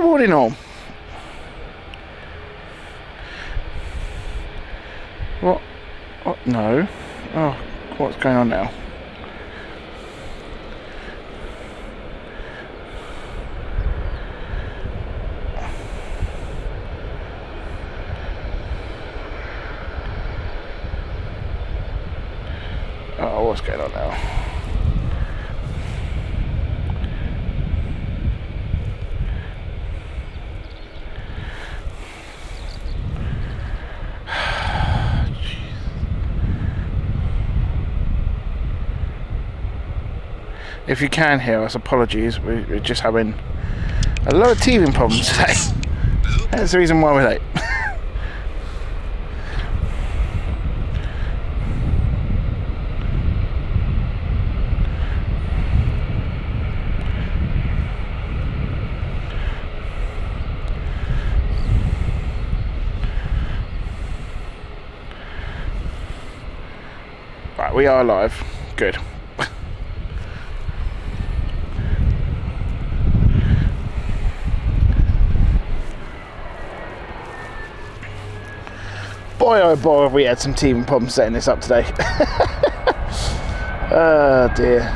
all in all. What? No. Oh, what's going on now? Oh, what's going on now? If you can hear us, apologies. We're just having a lot of teething problems today. That's the reason why we're late. Right, we are live. Good. Boy oh boy, have we had some teething problems setting this up today. Oh dear.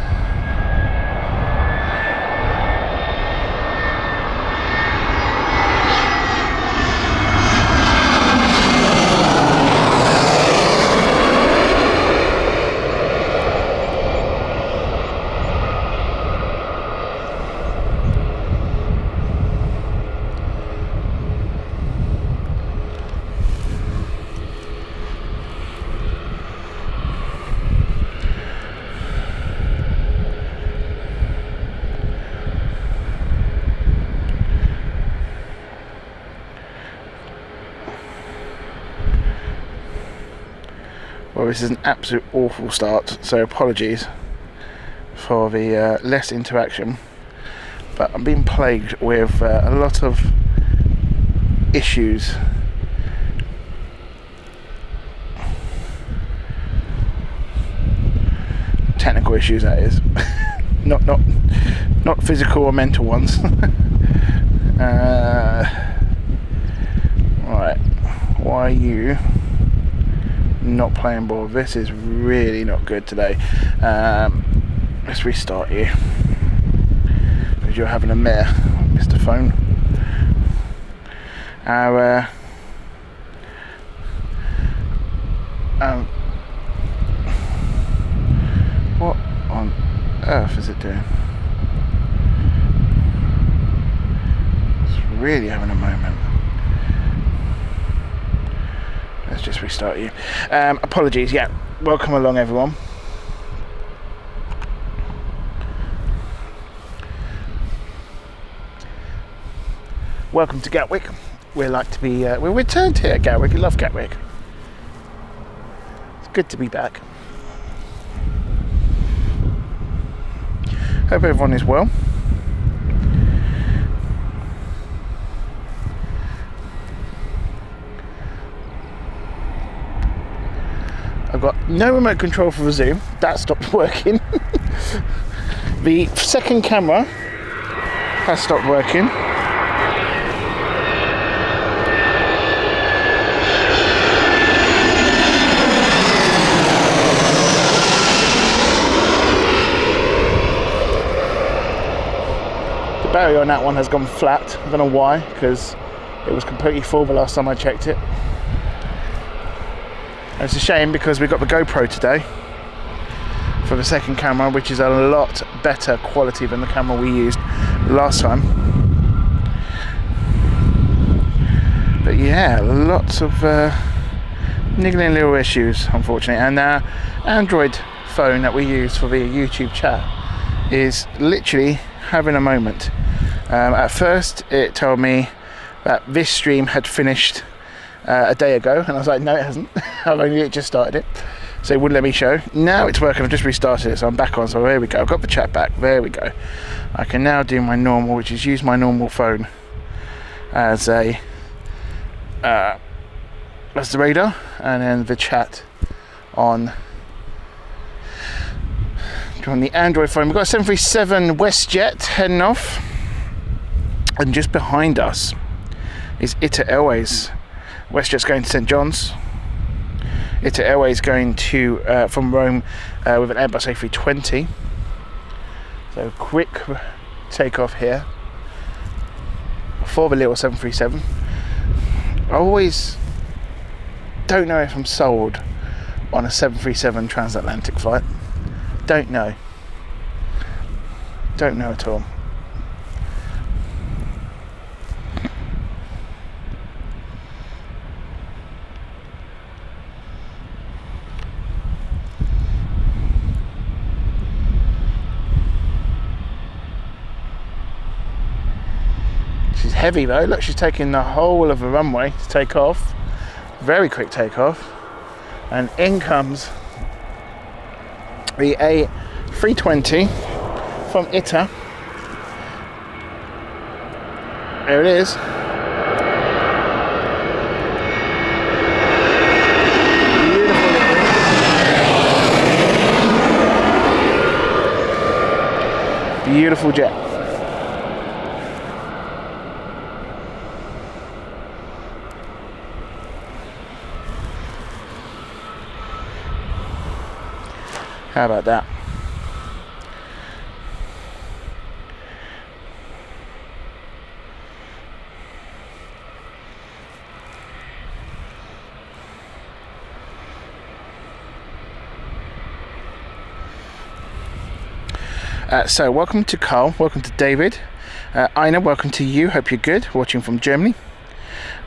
Well, this is an absolute awful start, so apologies for the less interaction, but I'm being plagued with a lot of issues. Technical issues, that is. not physical or mental ones. Right, why are you not playing ball? This is really not good today. Let's restart you, because you're having a mare, Mr. Phone. Our what on earth is it doing? It's really having a moment. Let's just restart you. Apologies, yeah. Welcome along, everyone. Welcome to Gatwick. We're like to be, we're returned here at Gatwick. I love Gatwick. It's good to be back. Hope everyone is well. I've got no remote control for the zoom. That stopped working. The second camera has stopped working. The battery on that one has gone flat. I don't know why, because it was completely full the last time I checked it. It's a shame, because we got the GoPro today for the second camera, which is a lot better quality than the camera we used last time. But yeah, lots of niggling little issues, unfortunately. And our Android phone that we use for the YouTube chat is literally having a moment. At first it told me that this stream had finished a day ago, and I was like, no, it hasn't. I've only just started it, so it wouldn't let me show. Now it's working. I've just restarted it, so I'm back on. So there we go. I've got the chat back. There we go. I can now do my normal, which is use my normal phone as a as the radar, and then the chat on the Android phone. We've got a 737 WestJet heading off. And just behind us is EasyJet Airways. WestJet's going to St John's. EasyJet Airways going to from Rome with an Airbus A380. So quick takeoff here for the little 737. I always don't know if I'm sold on a 737 transatlantic flight. Don't know at all. She's heavy though. Look, she's taking the whole of the runway to take off. Very quick takeoff. And in comes the A320 from ITA. There it is. Beautiful jet. How about that? So welcome to Carl, welcome to David, Ina, welcome to you, hope you're good, watching from Germany.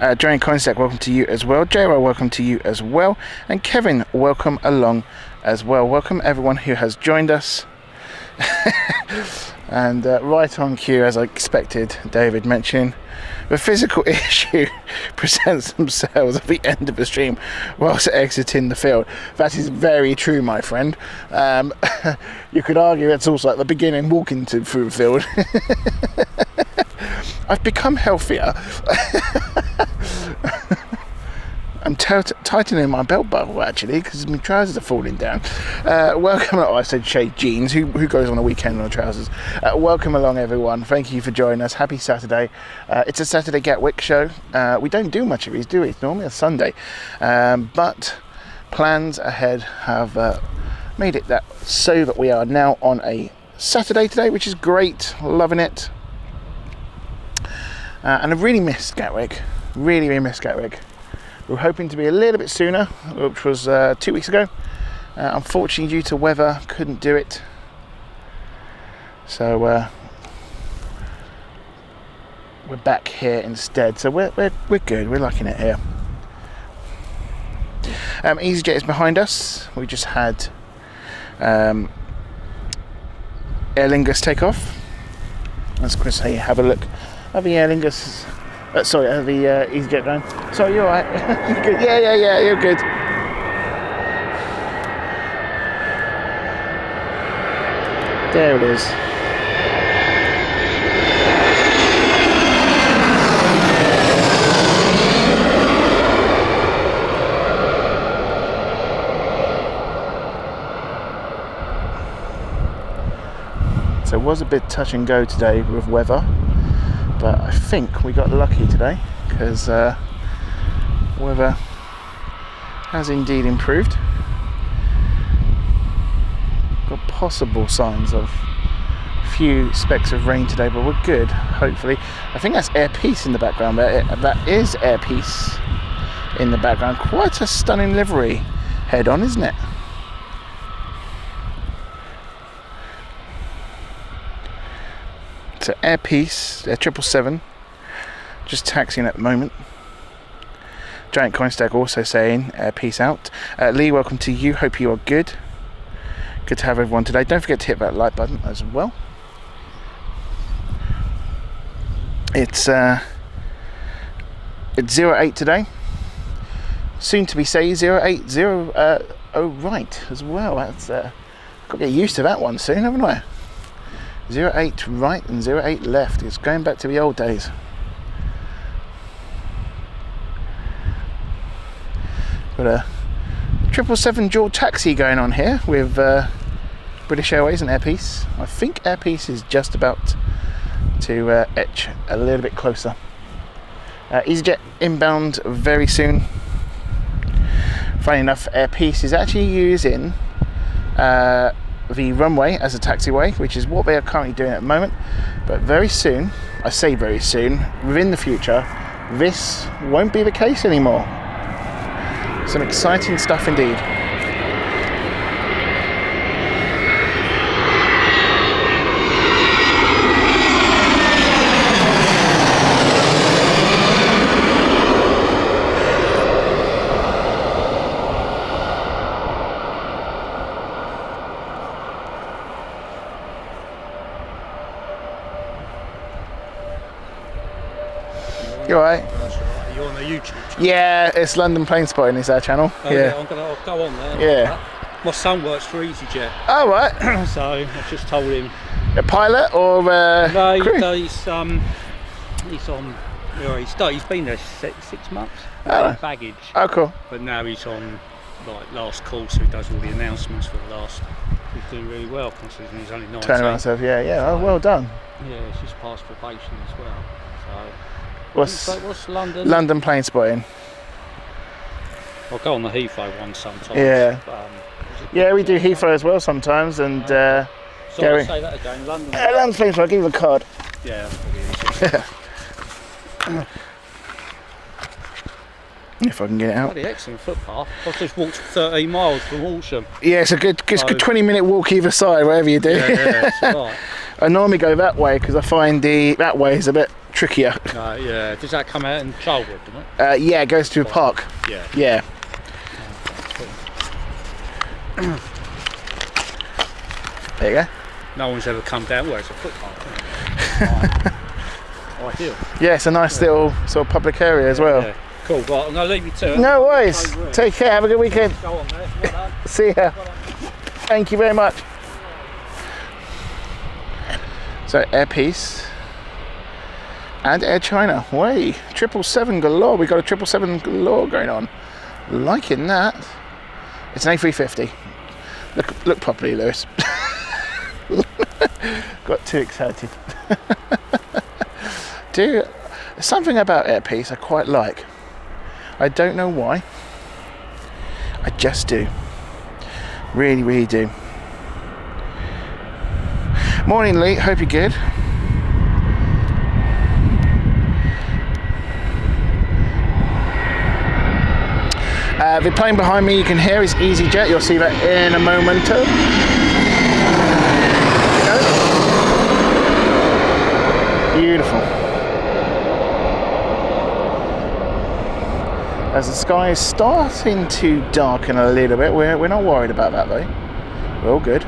Joanne Coinstack, welcome to you as well. JR, welcome to you as well. And Kevin, welcome along as well. Welcome everyone who has joined us. And right on cue, as I expected, David mentioning the physical issue presents themselves at the end of the stream whilst exiting the field. That is very true, my friend. You could argue it's also at the beginning walking through the field. I've become healthier. I'm tightening my belt buckle actually because my trousers are falling down. Welcome, I said Shay Jeans, who goes on a weekend on the trousers. Welcome along everyone, thank you for joining us. Happy Saturday. It's a Saturday Gatwick show. We don't do much of these, do we? It's normally a Sunday. But plans ahead have made it that so that we are now on a Saturday today, which is great, loving it. And I've really missed Gatwick, really missed Gatwick. We were hoping to be a little bit sooner, which was 2 weeks ago. Unfortunately, due to weather, couldn't do it. So we're back here instead. So we're good. We're liking it here. EasyJet is behind us. We just had Aer Lingus take off. As Chris say, have a look at the Aer Lingus. Sorry, the EasyJet going. Sorry, you're alright. Good. Yeah, you're good. There it is. So it was a bit touch and go today with weather. But I think we got lucky today because weather has indeed improved. Got possible signs of a few specks of rain today, but we're good, hopefully. I think that's Air Peace in the background there. That is Air Peace in the background. Quite a stunning livery head on, isn't it? So Air Peace, Air 777, just taxiing at the moment. Giant Coinstack also saying peace out. Lee, welcome to you, hope you are good. Good to have everyone today. Don't forget to hit that like button as well. It's 08 today. Soon to be say 080 right as well. That's got to get used to that one soon, haven't I? 08 right and 08 left. It's going back to the old days. Got a 777 dual taxi going on here with British Airways and Air Peace. I think Air Peace is just about to etch a little bit closer. EasyJet inbound very soon. Funny enough, Airpeace is actually using the runway as a taxiway, which is what they are currently doing at the moment. But very soon, I say very soon, within the future, this won't be the case anymore. Some exciting stuff indeed. You alright? That's right. You're on the YouTube channel? Yeah, it's London Planespotting is our channel. Oh, yeah, I'll go on there. Yeah. My son works for EasyJet. Oh, right. So I just told him. A pilot or No, crew? he's on. He's been there 6 months. Oh. Baggage. Oh, cool. But now he's on like last call, so he does all the announcements for the last. He's doing really well considering he's only 19. Turn around myself, yeah. Oh, well done. Yeah, he's just passed probation as well. So. What's London? London Planespotting? I'll go on the Heathrow one sometimes. Yeah. But, We do Heathrow as well sometimes, and sorry, Gary. say that again. London. London Planespotting, I'll give you the card. Yeah, that's probably easier. If I can get it out. Bloody excellent footpath. I've just walked 13 miles from Horsham. Yeah, it's a good 20-minute walk either side, whatever you do. Yeah, it's alright. I normally go that way because I find that way is a bit trickier. Yeah. Does that come out in Charlwood, doesn't it? Yeah, it goes to a park. Yeah. Yeah. There you go. No one's ever come down. Well, it's a footpath. Right. Ideal. Yeah, it's a nice little sort of public area as well. Yeah. Cool. Right, I'm going to leave you to it. No worries. Take care. Have a good weekend. Go on there. Well done. See ya. Well done. Thank you very much. So Airpeace and Air China. Way 777 galore. We got a 777 galore going on. Liking that. It's an A350. Look properly, Lewis. Got too excited. There's something about Airpeace I quite like. I don't know why. I just do. Really, really do. Morning, Lee. Hope you're good. The plane behind me you can hear is EasyJet. You'll see that in a moment. Beautiful. As the sky is starting to darken a little bit, we're not worried about that though. We're all good.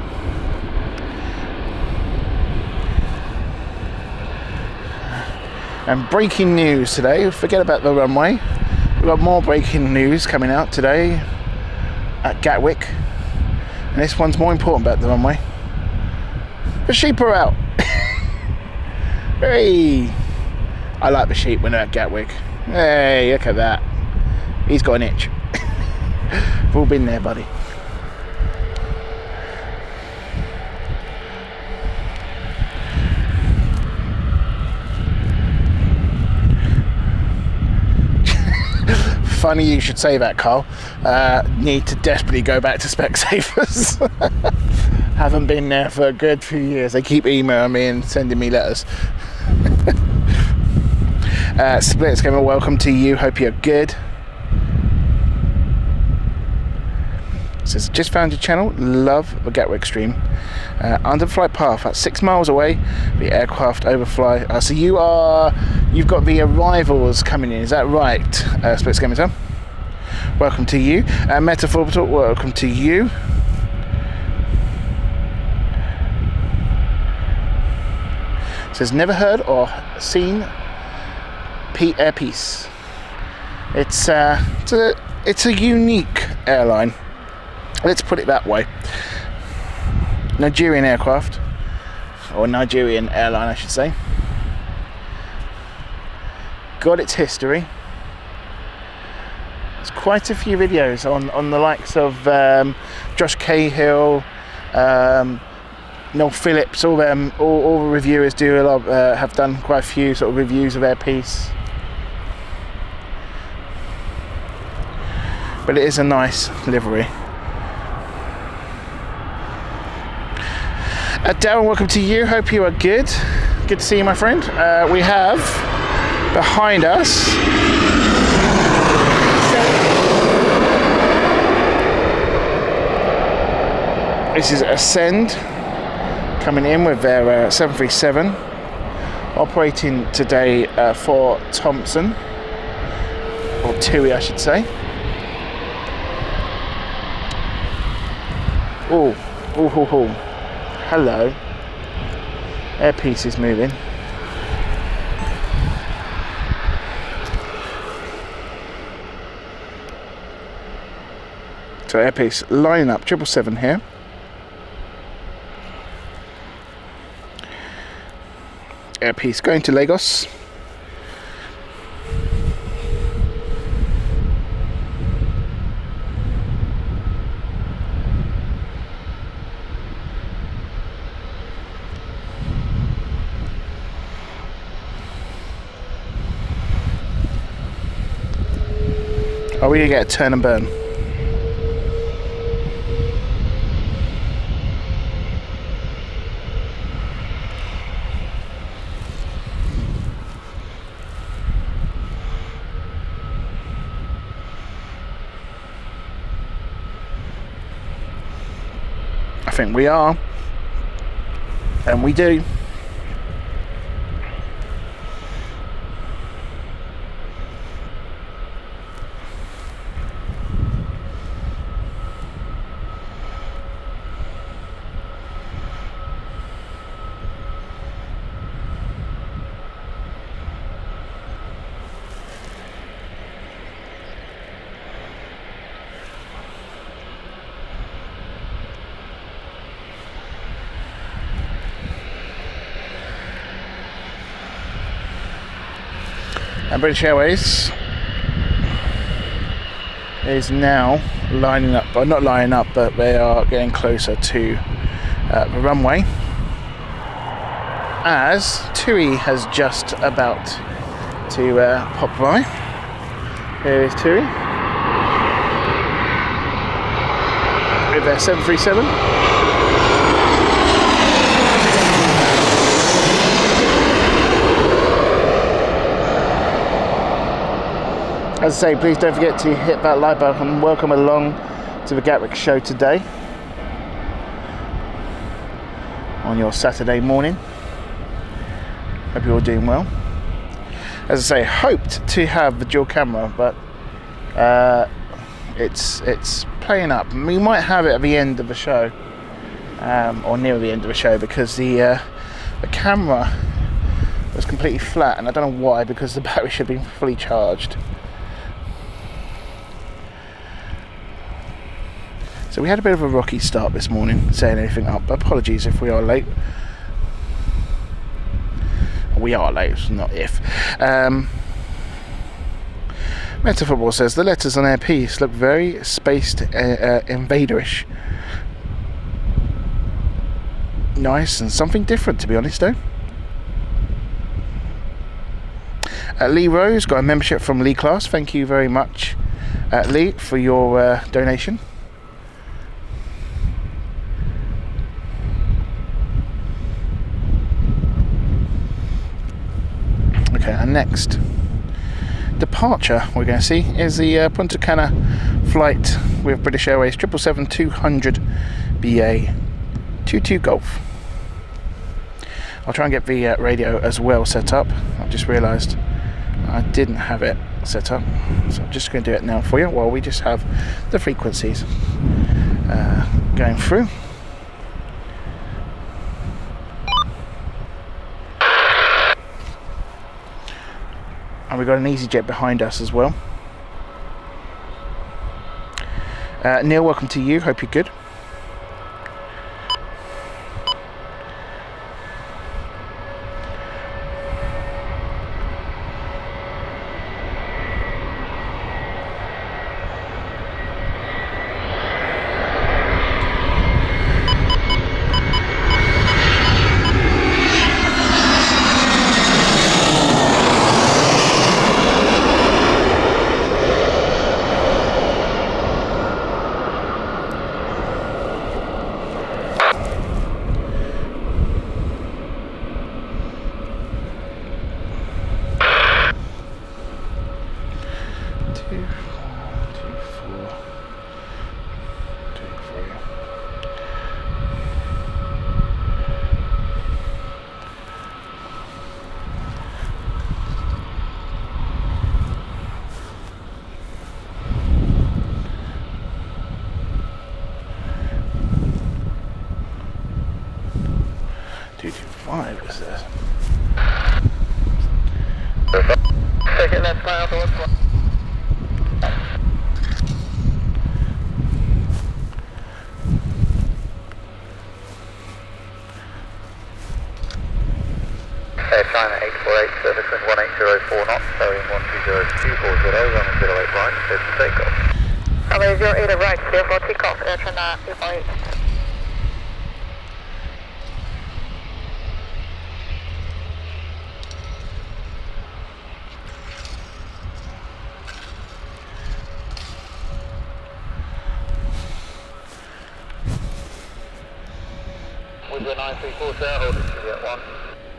And breaking news today, forget about the runway. We've got more breaking news coming out today at Gatwick. And this one's more important about the runway. The sheep are out. Hey! I like the sheep when they're at Gatwick. Hey, look at that. He's got an itch. We've all been there, buddy. Funny you should say that, Carl. Need to desperately go back to Specsavers. Haven't been there for a good few years. They keep emailing me and sending me letters. Splits, going welcome to you. Hope you're good. Says, just found your channel. Love the Gatwick stream. Under the flight path, at 6 miles away, the aircraft overfly. So you've got the arrivals coming in. Is that right? Splits Gaming Time. Welcome to you. Metaphor Talk, welcome to you. Says never heard or seen Airpeace. It's a unique airline. Let's put it that way. Nigerian aircraft, or Nigerian airline, I should say. Got its history. There's quite a few videos on the likes of Josh Cahill, Noel Phillips, all them, all the reviewers do a lot. Have done quite a few sort of reviews of Airpiece. But it is a nice livery. Darren, welcome to you. Hope you are good. Good to see you, my friend. We have behind us this is Ascend coming in with their 737, operating today for Thompson, or TUI I should say. Oh, hello. Airpiece is moving. So Airpiece lining up 777 here. Airpiece going to Lagos. Are we going to get a turn and burn? I think we are, and we do. And British Airways is now lining up, or not lining up, but they are getting closer to the runway, as TUI has just about to pop by. Here is TUI with their 737. As I say, please don't forget to hit that like button. Welcome along to the Gatwick show today on your Saturday morning. Hope you're all doing well. As I say, hoped to have the dual camera, but it's playing up. We might have it at the end of the show, or near the end of the show, because the camera was completely flat, and I don't know why, because the battery should be fully charged. So we had a bit of a rocky start this morning, setting everything up. Apologies if we are late. We are late, not if. Meta Football says the letters on Airpiece look very spaced, invaderish. Nice, and something different, to be honest, though. Lee Rose got a membership from Lee Class. Thank you very much, Lee, for your donation. Okay, and next departure we're going to see is the Punta Cana flight with British Airways 777-200 BA 22 Golf. I'll try and get the radio as well set up. I've just realised I didn't have it set up, so I'm just going to do it now for you while we just have the frequencies going through. And we've got an EasyJet behind us as well. Neil, welcome to you. Hope you're good. 225 is this? Take it left, fire towards one. China 848, service wind 1804 knots, carrying 12024, running 08 right, clear for takeoff. Runway 08 right, clear for takeoff, Air China 848. With the 934, sir, hold it to get 1.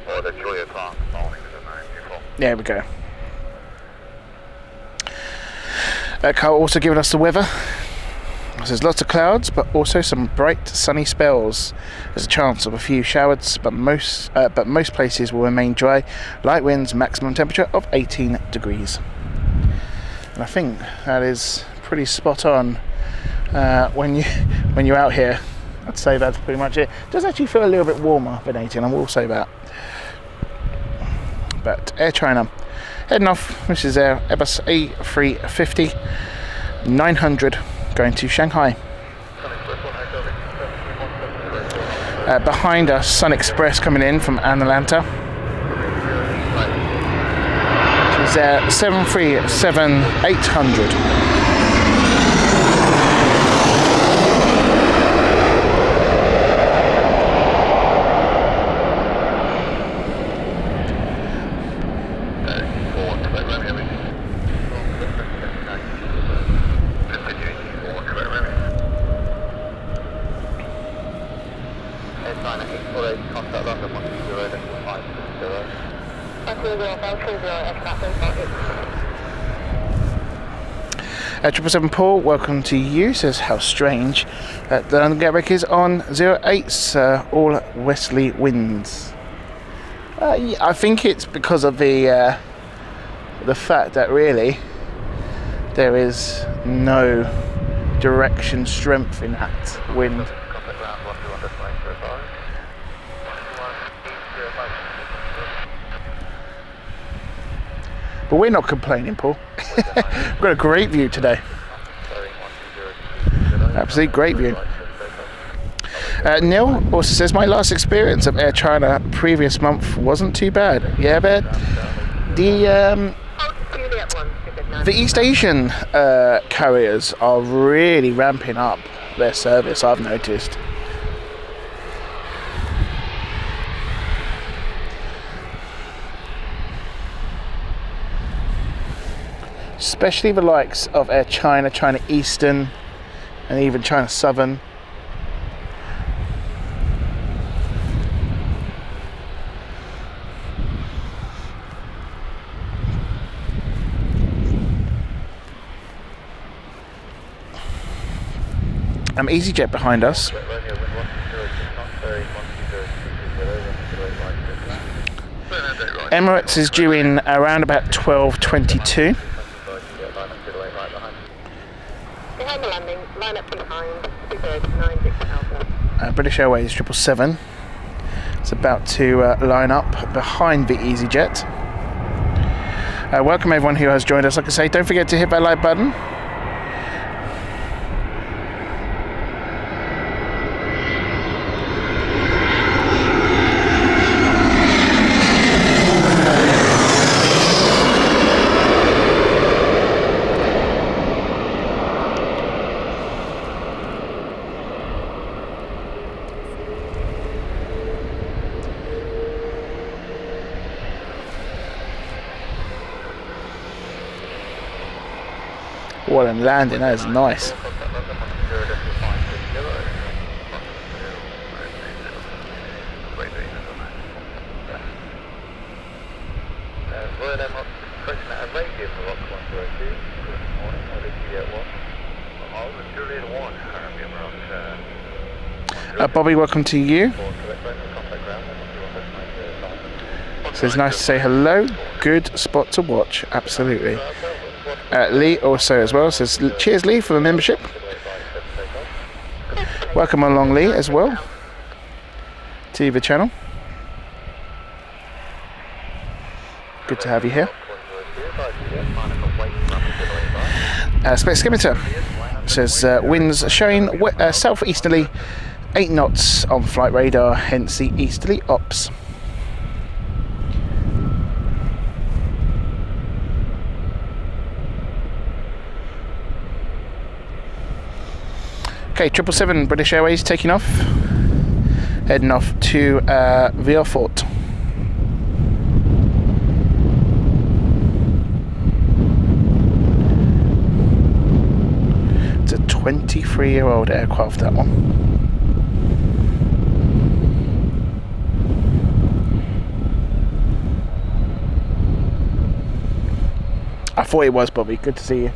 Or the Julia Clark, morning to the 924. There we go. That car also giving us the weather. There's lots of clouds, but also some bright sunny spells. There's a chance of a few showers, but most places will remain dry. Light winds, maximum temperature of 18 degrees. And I think that is pretty spot on when you're out here. I'd say that's pretty much it. It does actually feel a little bit warmer than 18, I will say that. But Air China heading off. This is our Airbus A380 900 going to Shanghai. Behind us, Sun Express coming in from Atlanta. Which is 737-800. At 777 Paul, welcome to you. Says how strange that the London Gatwick is on 08s, all westerly winds. Yeah, I think it's because of the fact that really there is no direction strength in that wind. But we're not complaining, Paul. We've got a great view today. Absolutely great view. Neil also says, my last experience of Air China previous month wasn't too bad. Yeah, but the East Asian carriers are really ramping up their service, I've noticed. Especially the likes of Air China, China Eastern, and even China Southern. EasyJet behind us. Emirates is due in around about 12:22. British Airways 777. It's about to line up behind the EasyJet. Welcome everyone who has joined us. Like I say, don't forget to hit that like button. What a landing, that is nice. Bobby, welcome to you. So it's nice to say hello. Good spot to watch, absolutely. Lee also as well says cheers Lee for the membership. Welcome along Lee as well to the channel. good to have you here. Speximeter says winds showing southeasterly 8 knots on flight radar, hence the easterly ops. Okay, 777 British Airways taking off, heading off to Villefort. It's a 23-year-old aircraft, that one. I thought it was, Bobby. Good to see you.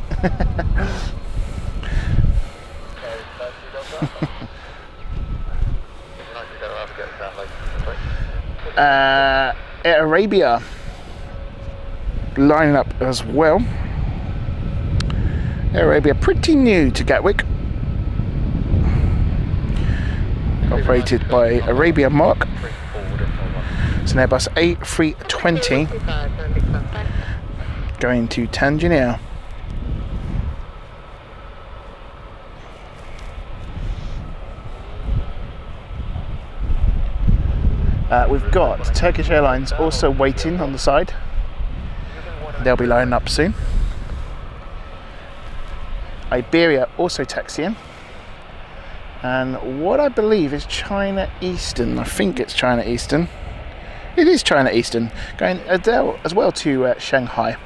Air Arabia lining up as well. Air Arabia pretty new to Gatwick, operated by Arabia Mark. It's an Airbus A380 going to Tangier. We've got Turkish Airlines also waiting on the side. They'll be lining up soon. Iberia also taxiing. And what I believe is China Eastern. I think it's China Eastern. It is China Eastern. Going as well to Shanghai.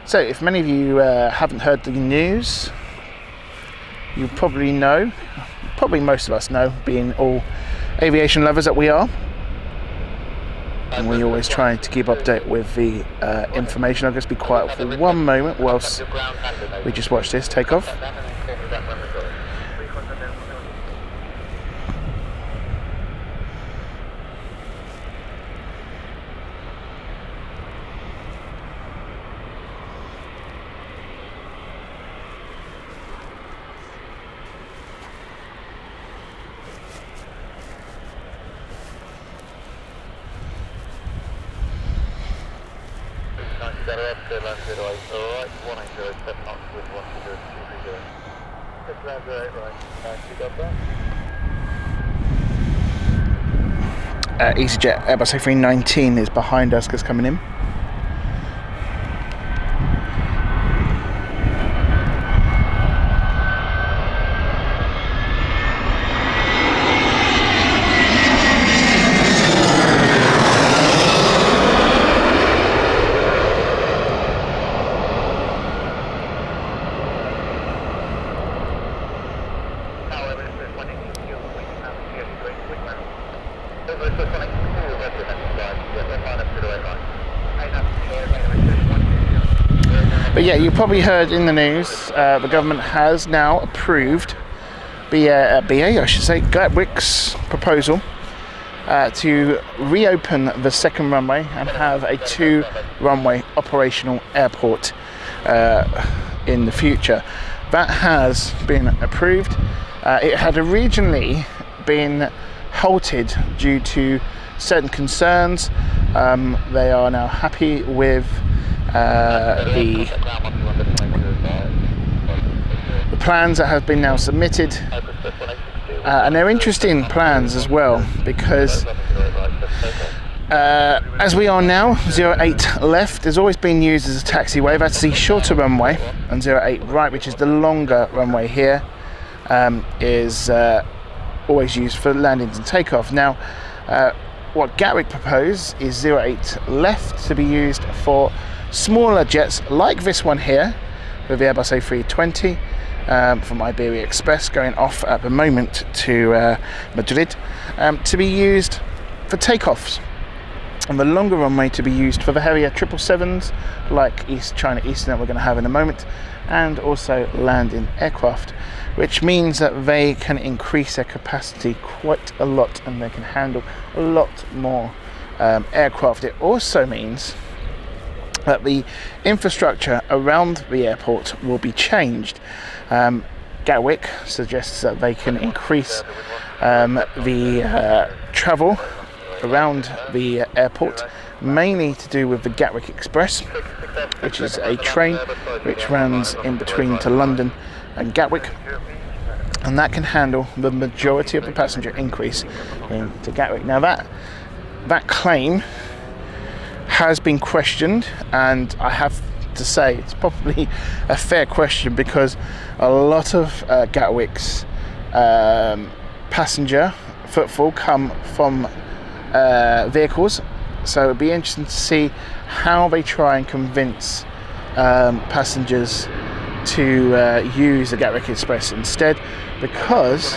So, if many of you haven't heard the news, you probably know, probably most of us know, being all aviation lovers that we are, and we always try to keep update with the information. I'll just be quiet for one moment whilst we just watch this take off. EasyJet Airbus A380 is behind us, just coming in. But yeah, you probably heard in the news, the government has now approved Gatwick's proposal to reopen the second runway and have a 2-runway operational airport in the future. That has been approved. It had originally been halted due to certain concerns. They are now happy with the plans that have been now submitted, and they're interesting plans as well, because as we are now, 08 left has always been used as a taxiway. That's the shorter runway, and 08 right, which is the longer runway here, is always used for landings and takeoff. Now what Gatwick propose is 08 left to be used for smaller jets like this one here with the Airbus A320 from Iberia Express, going off at the moment to Madrid, to be used for takeoffs. and the longer runway to be used for the heavier 777s like East China Eastern that we're going to have in a moment, and also landing aircraft, which means that they can increase their capacity quite a lot and they can handle a lot more aircraft. It also means that the infrastructure around the airport will be changed. Gatwick suggests that they can increase the travel around the airport, mainly to do with the Gatwick Express, which is a train which runs in between to London and Gatwick, and that can handle the majority of the passenger increase into Gatwick. Now that claim has been questioned, and I have to say it's probably a fair question, because a lot of Gatwick's passenger footfall come from vehicles, so it'd be interesting to see how they try and convince passengers to use the Gatwick Express instead, because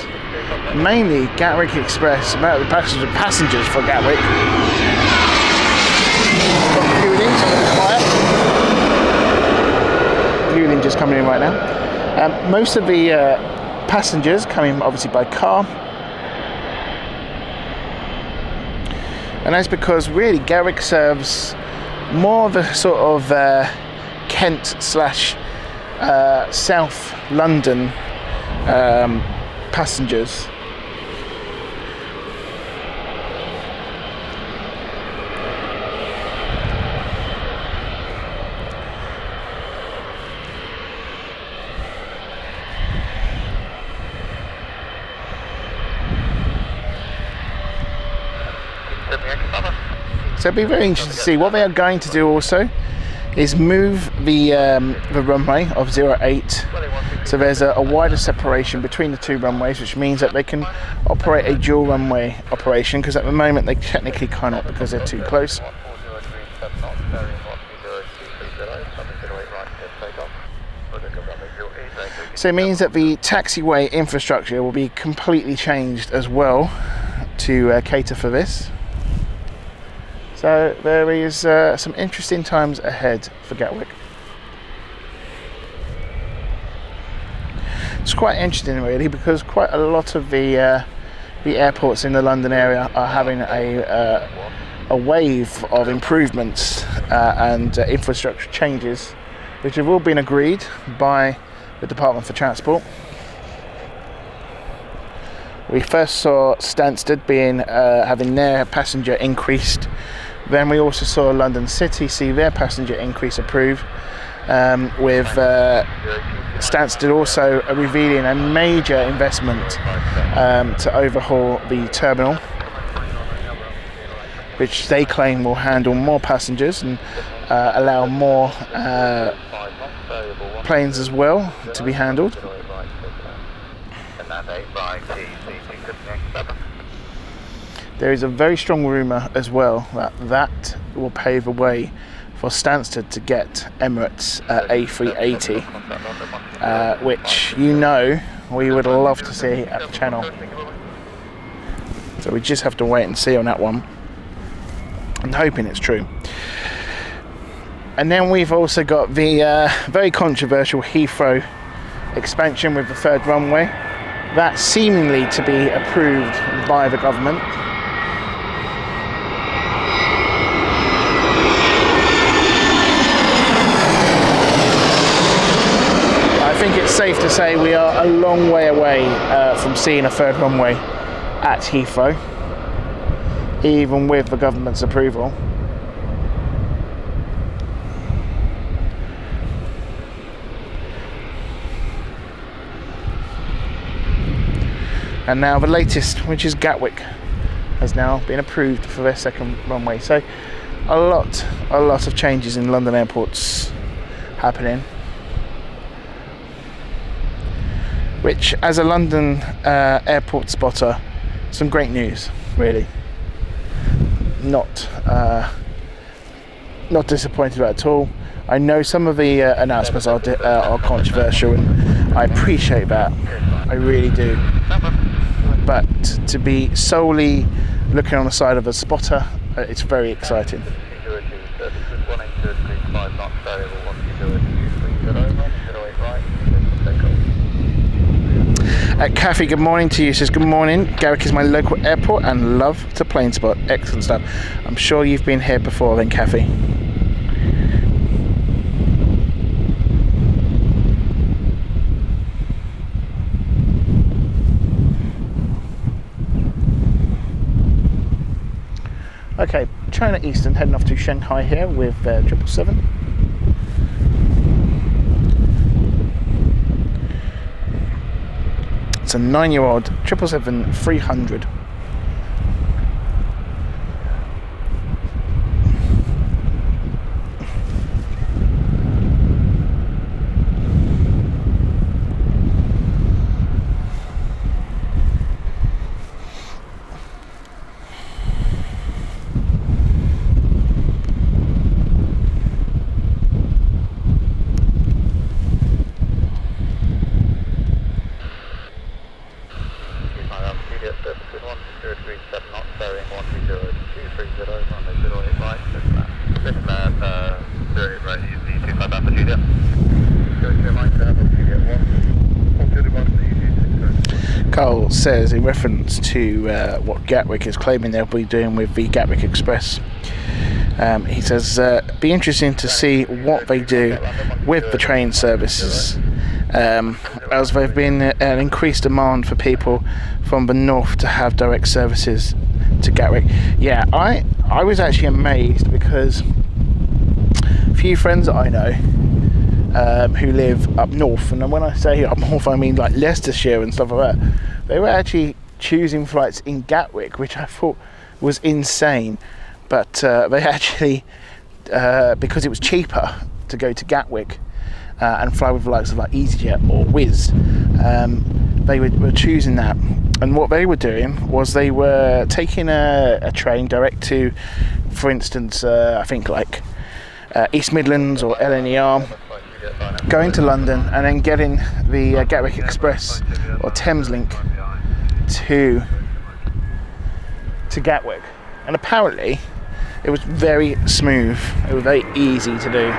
mainly Gatwick Express, about the passengers for Gatwick, fueling just coming in right now. Most of the passengers coming obviously by car, and that's because really Gatwick serves more of the sort of Kent / South London passengers. So it'll be very interesting to see. What they are going to do also is move the runway of 08, so there's a wider separation between the two runways, which means that they can operate a dual runway operation, because at the moment they technically cannot because they're too close. So it means that the taxiway infrastructure will be completely changed as well to cater for this. So there is some interesting times ahead for Gatwick. It's quite interesting really, because quite a lot of the airports in the London area are having a wave of improvements and infrastructure changes, which have all been agreed by the Department for Transport. We first saw Stansted being having their passenger increased. Then we also saw London City see their passenger increase approved, with Stansted also revealing a major investment to overhaul the terminal, which they claim will handle more passengers and allow more planes as well to be handled. There is a very strong rumour as well that will pave the way for Stansted to get Emirates A380, which we would love to see at the channel. So we just have to wait and see on that one. I'm hoping it's true. And then we've also got the very controversial Heathrow expansion with the third runway. That's seemingly to be approved by the government. I think it's safe to say we are a long way away from seeing a third runway at Heathrow, even with the government's approval. And now the latest, which is Gatwick, has now been approved for their second runway. So a lot of changes in London airports happening, which, as a London airport spotter, some great news, really. Not disappointed about it at all. I know some of the announcements are controversial, and I appreciate that. I really do. But to be solely looking on the side of a spotter It's very exciting. Kathy, good morning to you. Says good morning. Gatwick is my local airport and love to Planespot. Excellent stuff. I'm sure you've been here before then, Kathy. Okay, China Eastern heading off to Shanghai here with 777. It's a 9-year-old 777-300. Carl says in reference to what Gatwick is claiming they'll be doing with the Gatwick Express, he says be interesting to see what they do with the train services, as there's been an increased demand for people from the north to have direct services to Gatwick. Yeah, I was actually amazed because a few friends that I know who live up north, and when I say up north I mean like Leicestershire and stuff like that, they were actually choosing flights in Gatwick, which I thought was insane, but they actually because it was cheaper to go to Gatwick and fly with the likes of like EasyJet or Whiz, they were choosing that. And what they were doing was they were taking a train direct to, for instance, I think like East Midlands or LNER, going to London and then getting the Gatwick Express or Thameslink to Gatwick. And apparently it was very smooth, it was very easy to do.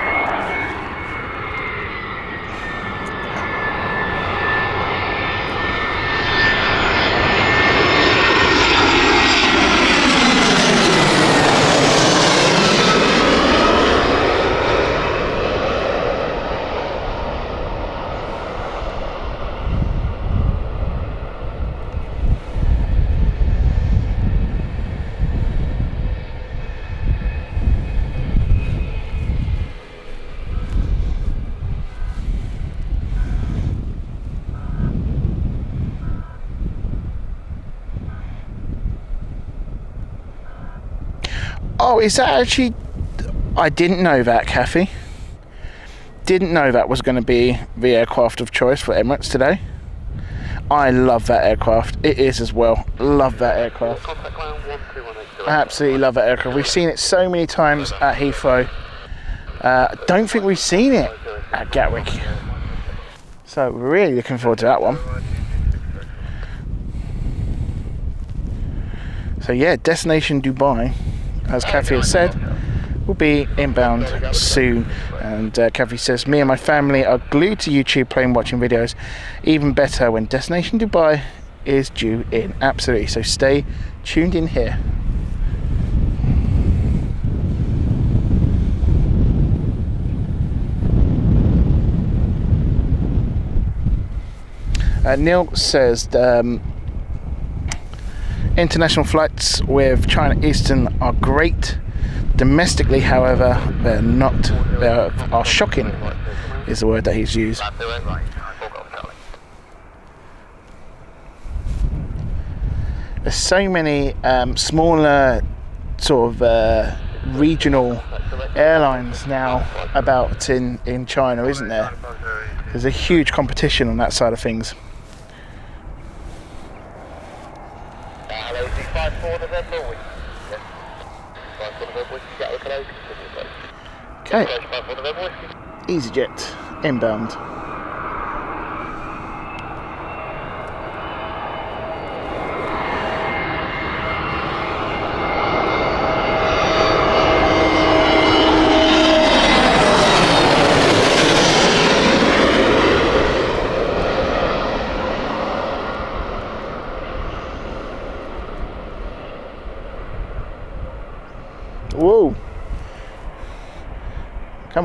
Oh, is that actually... I didn't know that, Kathy. Didn't know that was going to be the aircraft of choice for Emirates today. I love that aircraft. It is as well. Love that aircraft. Absolutely love that aircraft. We've seen it so many times at Heathrow. Don't think we've seen it at Gatwick. So we're really looking forward to that one. So yeah, destination Dubai, as Kathy has said, will be inbound soon. And Kathy says, me and my family are glued to YouTube plane watching videos. Even better when destination Dubai is due in. Absolutely, so stay tuned in here. Neil says international flights with China Eastern are great. Domestically, however, they're not. They are shocking, is the word that he's used. There's so many smaller sort of regional airlines now about in China, isn't there? There's a huge competition on that side of things. Okay, EasyJet inbound.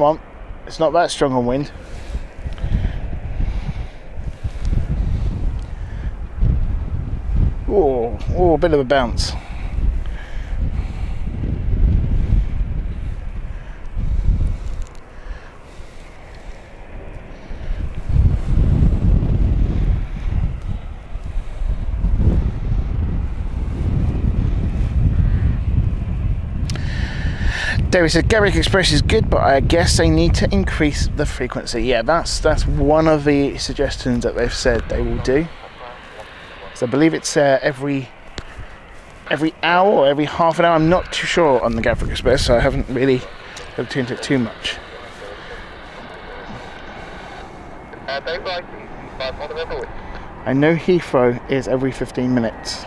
Come on, it's not that strong on wind. Oh, a bit of a bounce. David said Gatwick Express is good, but I guess they need to increase the frequency. Yeah, that's one of the suggestions that they've said they will do. So I believe it's every hour or every half an hour. I'm not too sure on the Gatwick Express, so I haven't really looked into it too much. I know Heathrow is every 15 minutes.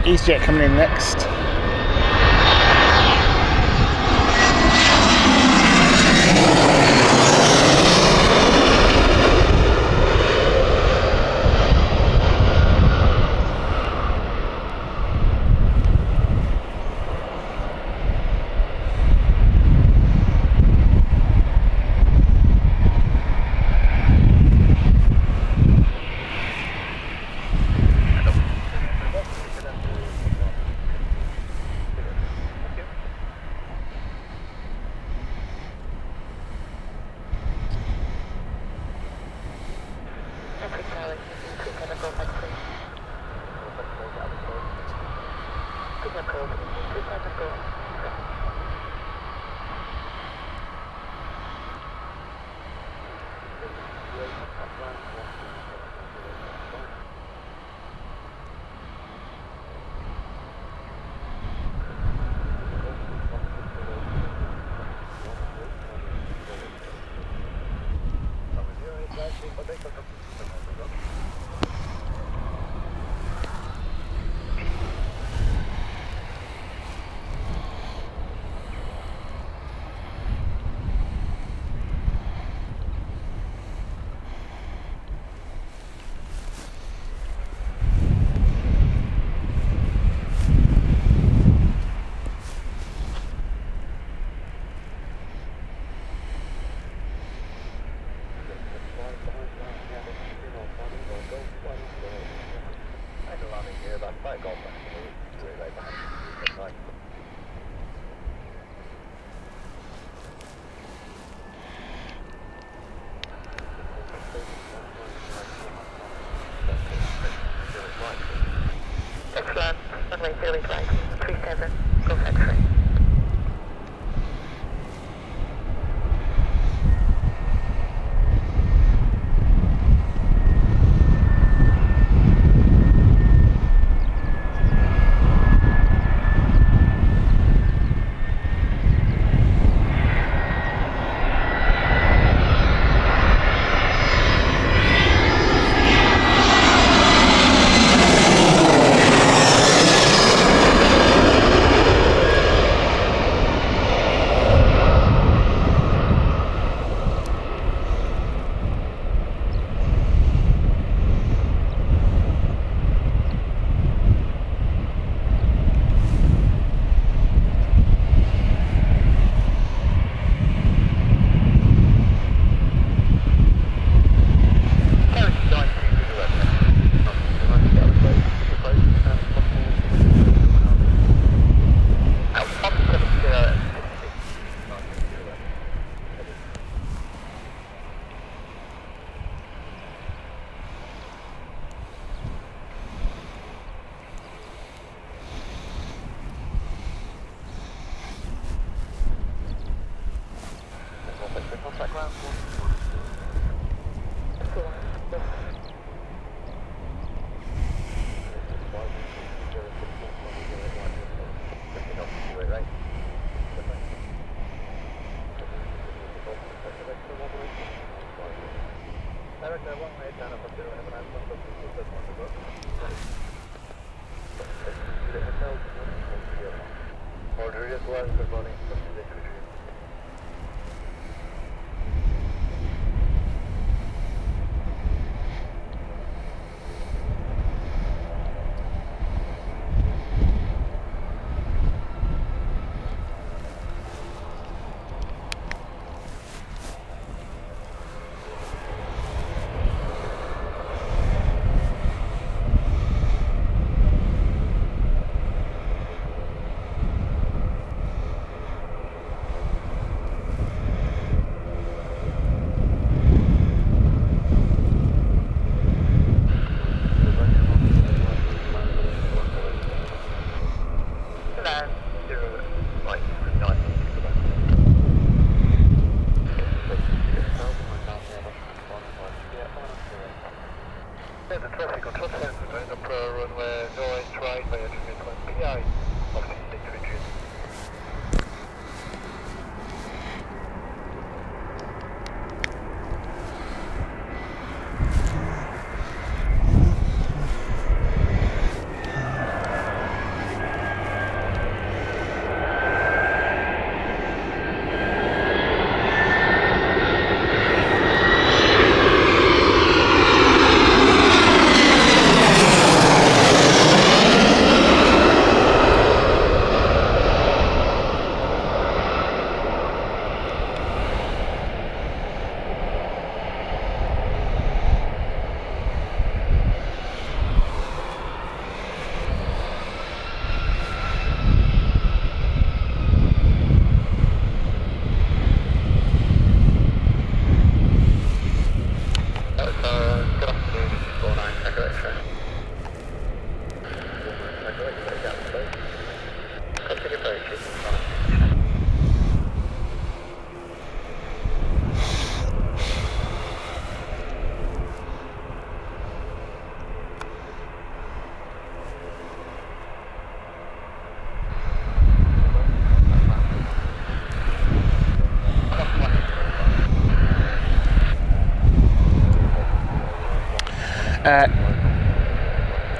EasyJet coming in next.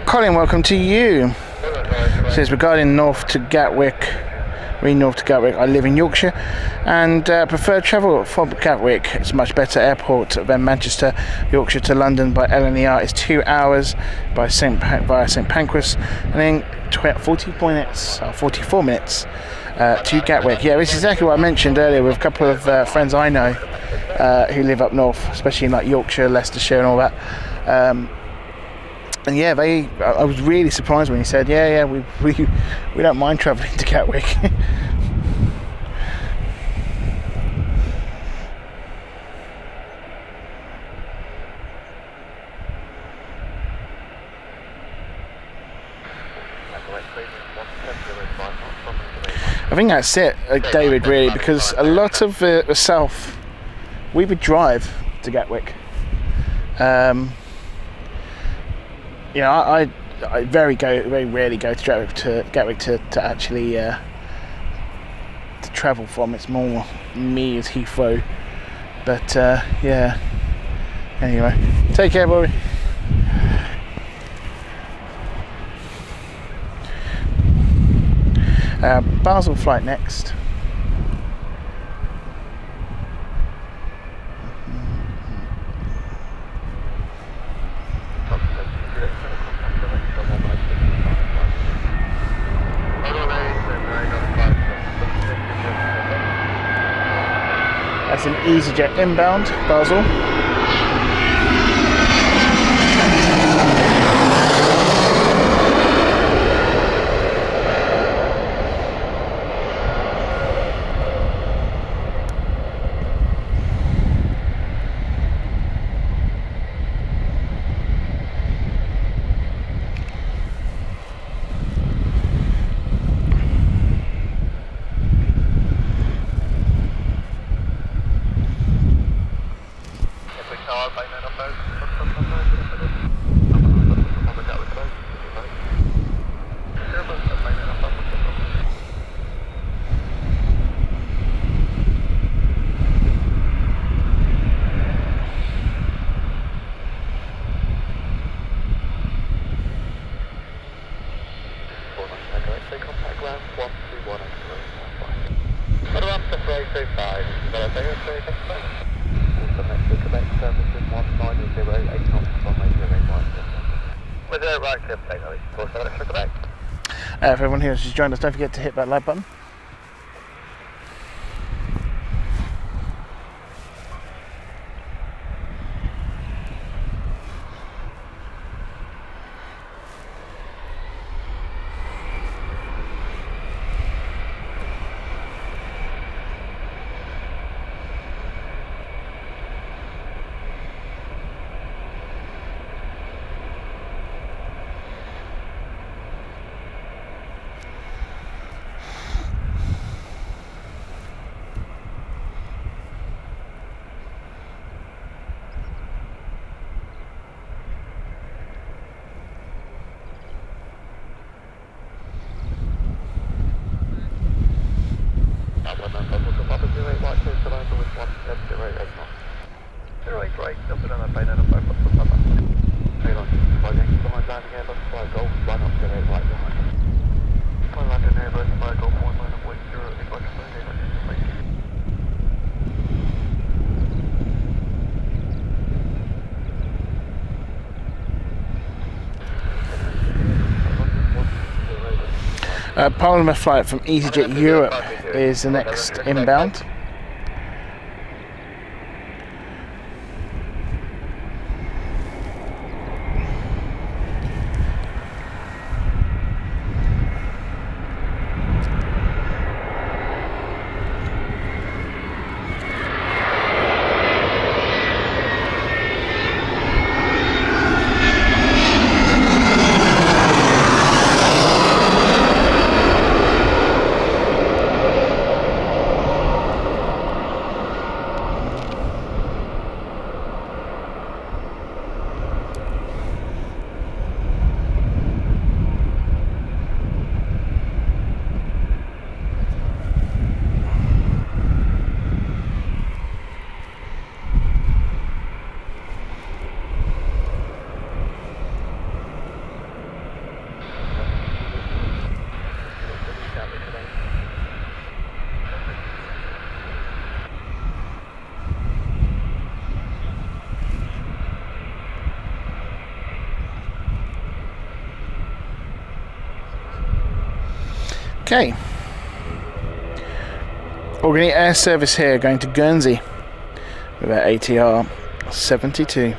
Colin, welcome to you. Says regarding north to Gatwick, north to Gatwick, I live in Yorkshire and prefer travel from Gatwick. It's a much better airport than Manchester. Yorkshire to London by LNER is 2 hours via St Pancras, and then 44 minutes to Gatwick. Yeah, this is exactly what I mentioned earlier with a couple of friends I know who live up north, especially in like Yorkshire, Leicestershire and all that. And yeah, I was really surprised when he said, we don't mind travelling to Gatwick. I think that's it, David, really, because a lot of the south, we would drive to Gatwick. I very rarely go to Gatwick to actually to travel from. It's more me as Heathrow. But yeah. Anyway, take care, boy. Basel flight next. That's an EasyJet inbound, Basel. Delta 325, Delta 325. Domestic Quebec services 1908 knots, runway 08 right. With a right clear plane, Louis. 47 for Quebec. For everyone who has just joined us, don't forget to hit that like button. Polymer flight from EasyJet Europe is the next inbound. Okay, Organic Air Service here going to Guernsey with our ATR 72.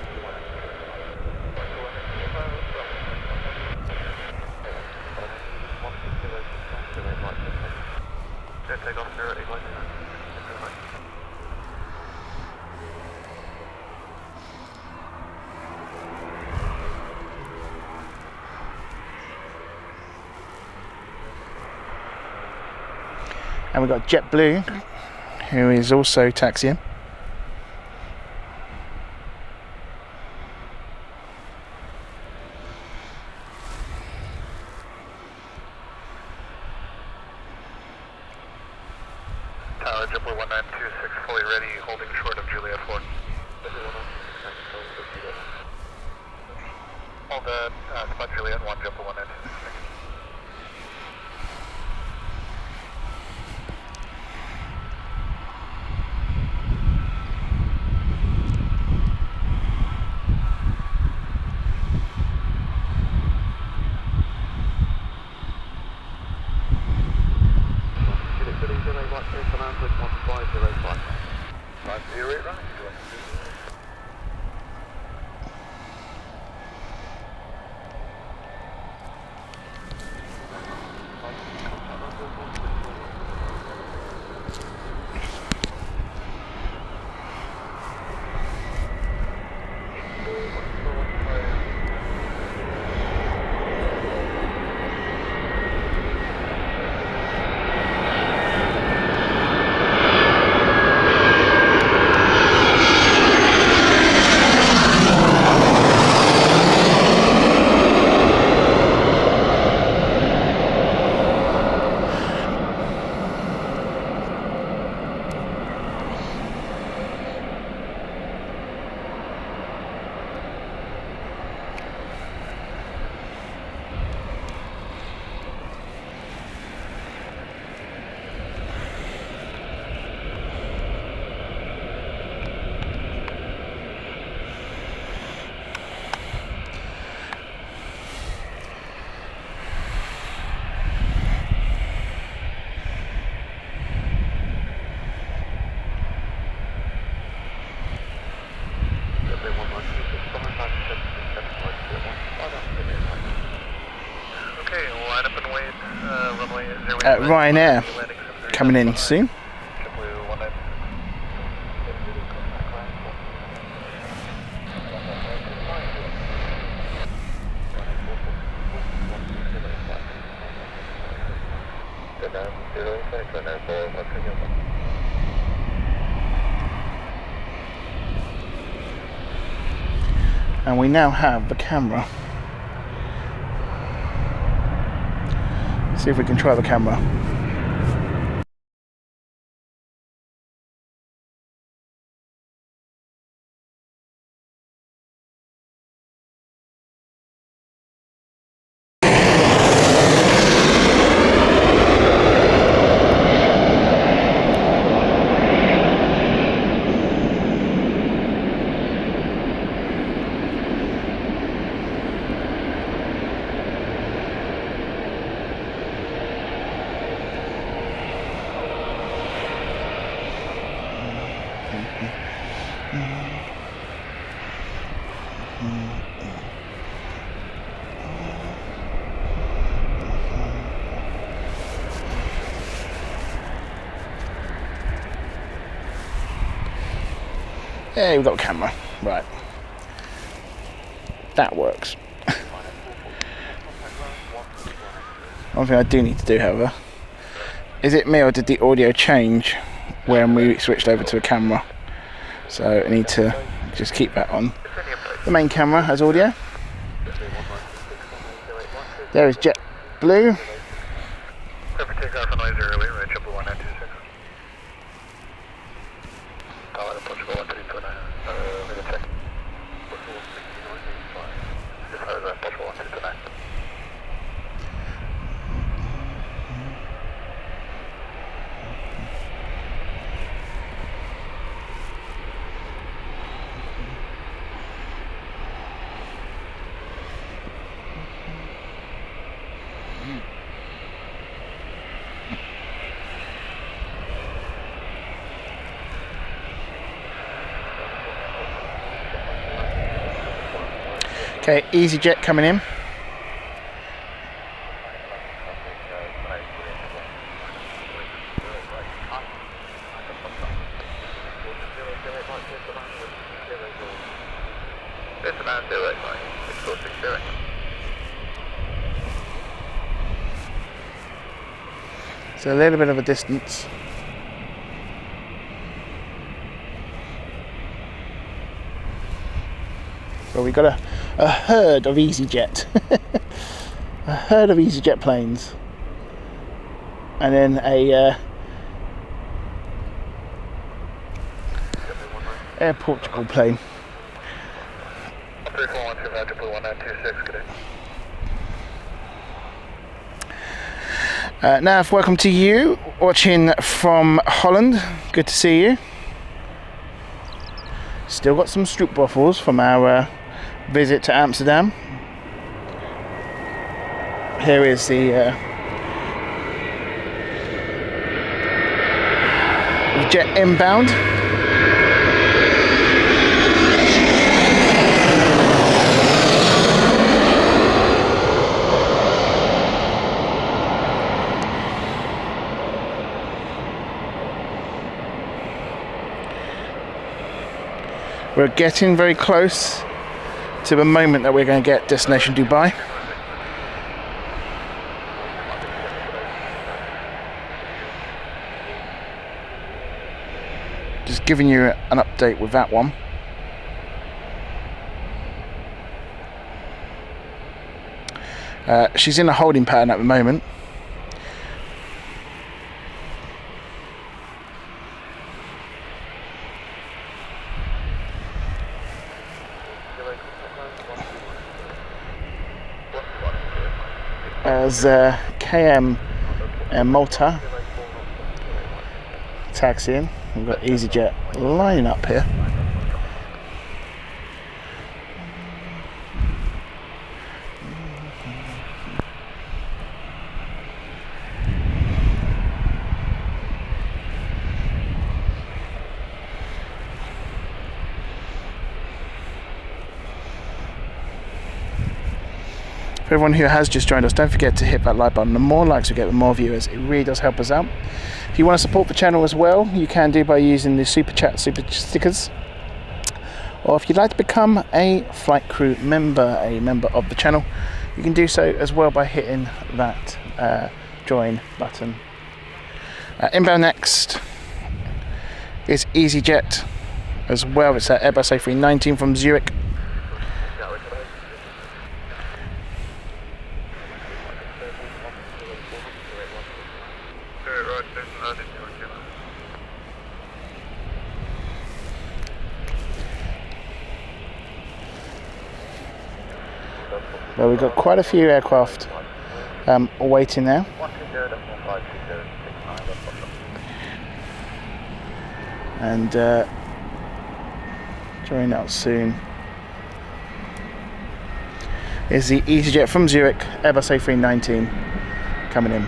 And we've got JetBlue, who is also taxiing. Tower, JetBlue 1926, fully ready, holding short of Juliet 4. Hold spot Juliet 1, JetBlue 1926. Ryanair coming in soon. And we now have the camera. Let's see if we can try the camera. Yeah, we've got a camera. Right. That works. One thing I do need to do, however, is it me or did the audio change when we switched over to a camera? So I need to just keep that on. The main camera has audio. There is JetBlue. Okay, EasyJet coming in. So a little bit of a distance. So we got a herd of EasyJet, a herd of EasyJet planes, and then a Air Portugal plane. Nav, welcome to you, watching from Holland. Good to see you. Still got some stroopwafels from our visit to Amsterdam. Here is the jet inbound. We're getting very close to the moment that we're going to get destination Dubai. Just giving you an update with that one. She's in a holding pattern at the moment. As KM and Malta taxiing, we've got EasyJet lining up here. For everyone who has just joined us, don't forget to hit that like button. The more likes we get, the more viewers. It really does help us out. If you want to support the channel as well, you can do by using the super chat, super stickers. Or if you'd like to become a flight crew member, a member of the channel, you can do so as well by hitting that join button. Inbound next is EasyJet as well. It's Airbus A380 from Zurich. Well, we've got quite a few aircraft waiting now. And joining out soon is the EasyJet from Zurich, Airbus A380 coming in.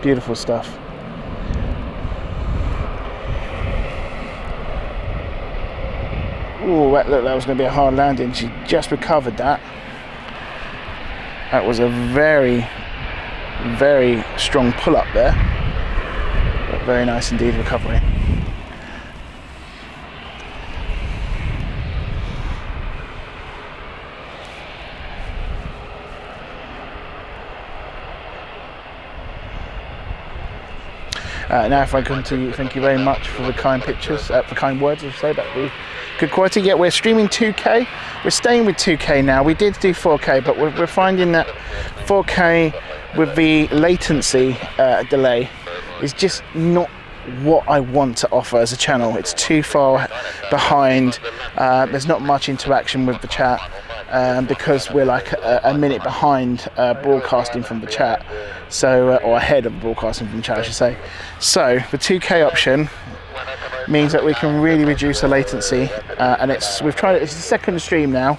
Beautiful stuff. Oh, that was going to be a hard landing. She just recovered that. That was a very, very strong pull up there. But very nice indeed recovery. Now if I continue, thank you very much for the kind pictures, the kind words I say, that be good quality. Yeah, we're streaming 2K, we're staying with 2K now. We did do 4K, but we're finding that 4K with the latency delay is just not what I want to offer as a channel. It's too far behind, there's not much interaction with the chat, because we're like a minute behind broadcasting from the chat, so or ahead of broadcasting from the chat I should say. So the 2K option means that we can really reduce the latency, and we've tried it. It's the second stream now,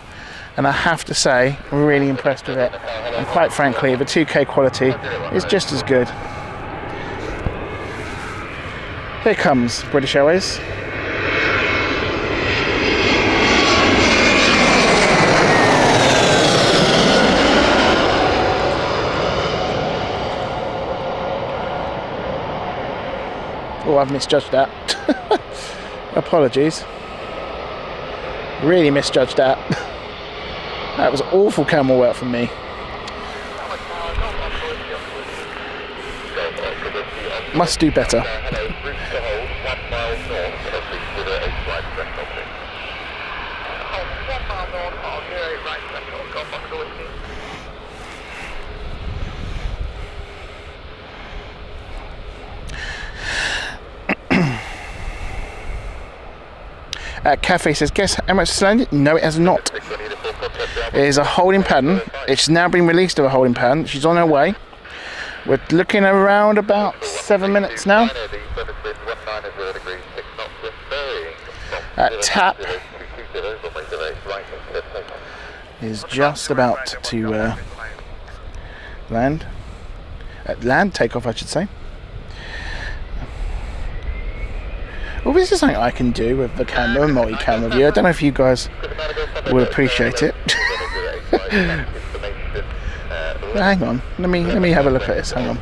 and I have to say I'm really impressed with it, and quite frankly the 2K quality is just as good. Here comes British Airways. Oh, I've misjudged that. Apologies. Really misjudged that. That was awful camera work from me. Must do better. Cafe says, guess how much it's landed? No, it has not. It is a holding pattern. It's now been released to a holding pattern. She's on her way. We're looking around about 7 minutes now. Tap is just about to land. Takeoff I should say. Well, this is something I can do with the camera, multi-camera view. I don't know if you guys will appreciate it. Hang on, let me have a look at this. Hang on.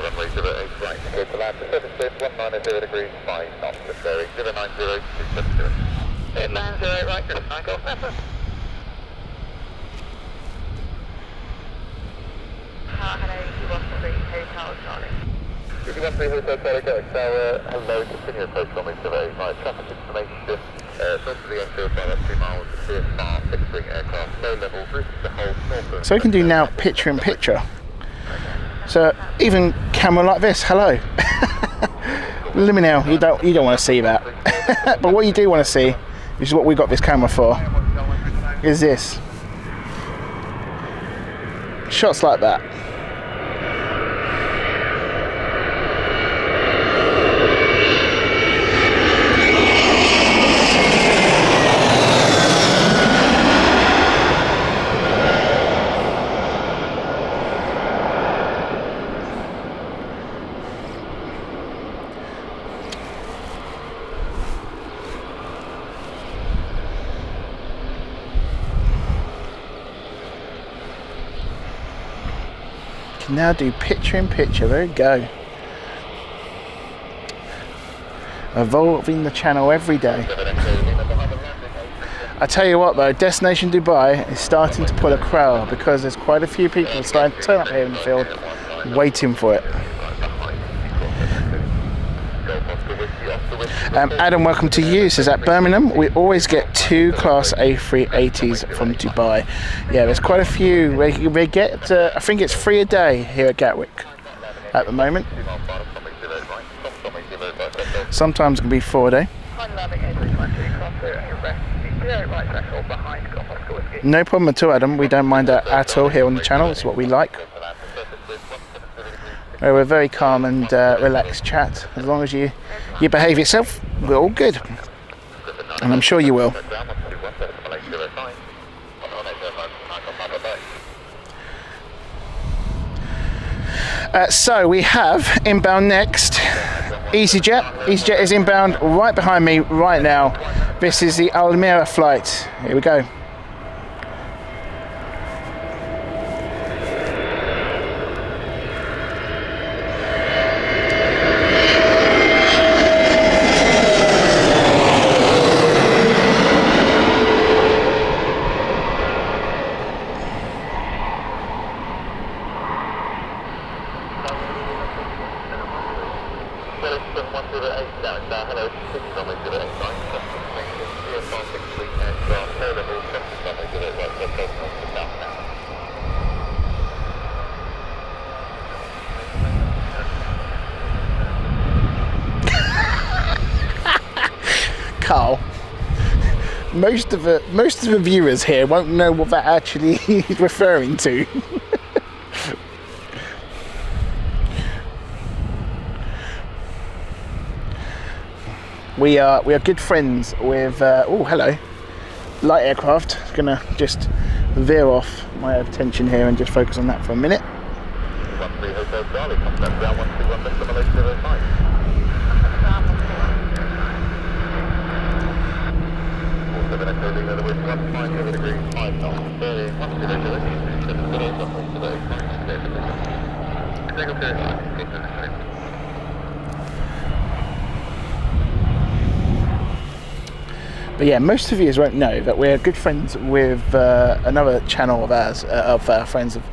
Runway 08 right, clear to land to surface wind 190 degrees 5 knots, bearing 090270. 890 right, good, 9 Golf Pepper. Hello, 213 Hotel Charlie. 213 Hotel Charlie, going tower, hello, continue approach runway 08 right, traffic information, north of the airfield by about 2 miles, clear far, fixed-wing aircraft, low level, route to hold, north. So we can do now picture in picture. So even camera like this, hello. Let me know, you don't want to see that. But what you do want to see, which is what we got this camera for, is this. Shots like that. Can now do picture in picture. There we go. Evolving the channel every day. I tell you what though, Destination Dubai is starting to pull a crowd because there's quite a few people starting to turn up here in the field waiting for it. Adam, welcome to you. Says at Birmingham we always get 2 Class A380s from Dubai. Yeah, there's quite a few. We get I think it's 3 a day here at Gatwick at the moment. Sometimes it can be 4 a day. No problem at all, Adam. We don't mind that at all here on the channel. It's what we like. We're a very calm and relaxed chat. As long as you behave yourself, we're all good. And I'm sure you will. So we have inbound next. EasyJet. EasyJet is inbound right behind me right now. This is the Almira flight. Here we go. Carl, most of the viewers here won't know what that actually is referring to. We are good friends with oh hello, light aircraft. Gonna just veer off my attention here and just focus on that for a minute. But yeah, most of you won't know that we're good friends with another channel of ours, of our friends of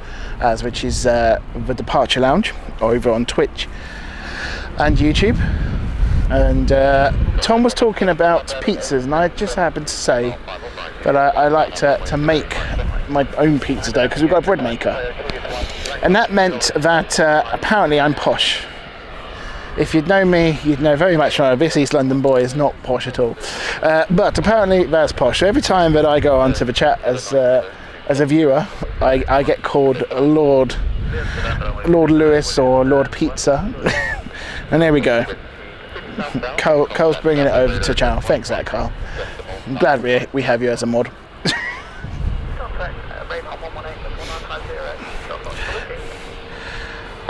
ours, which is the Departure Lounge over on Twitch and YouTube. And Tom was talking about pizzas, and I just happened to say that I like to make my own pizza dough because we've got a bread maker, and that meant that apparently I'm posh. If you'd known me, you'd know very much well this East London boy is not posh at all. But apparently that's posh. So every time that I go onto the chat as a viewer, I get called Lord Lewis or Lord Pizza. And there we go. Carl's bringing it over to channel. Thanks for that, Carl. I'm glad we have you as a mod.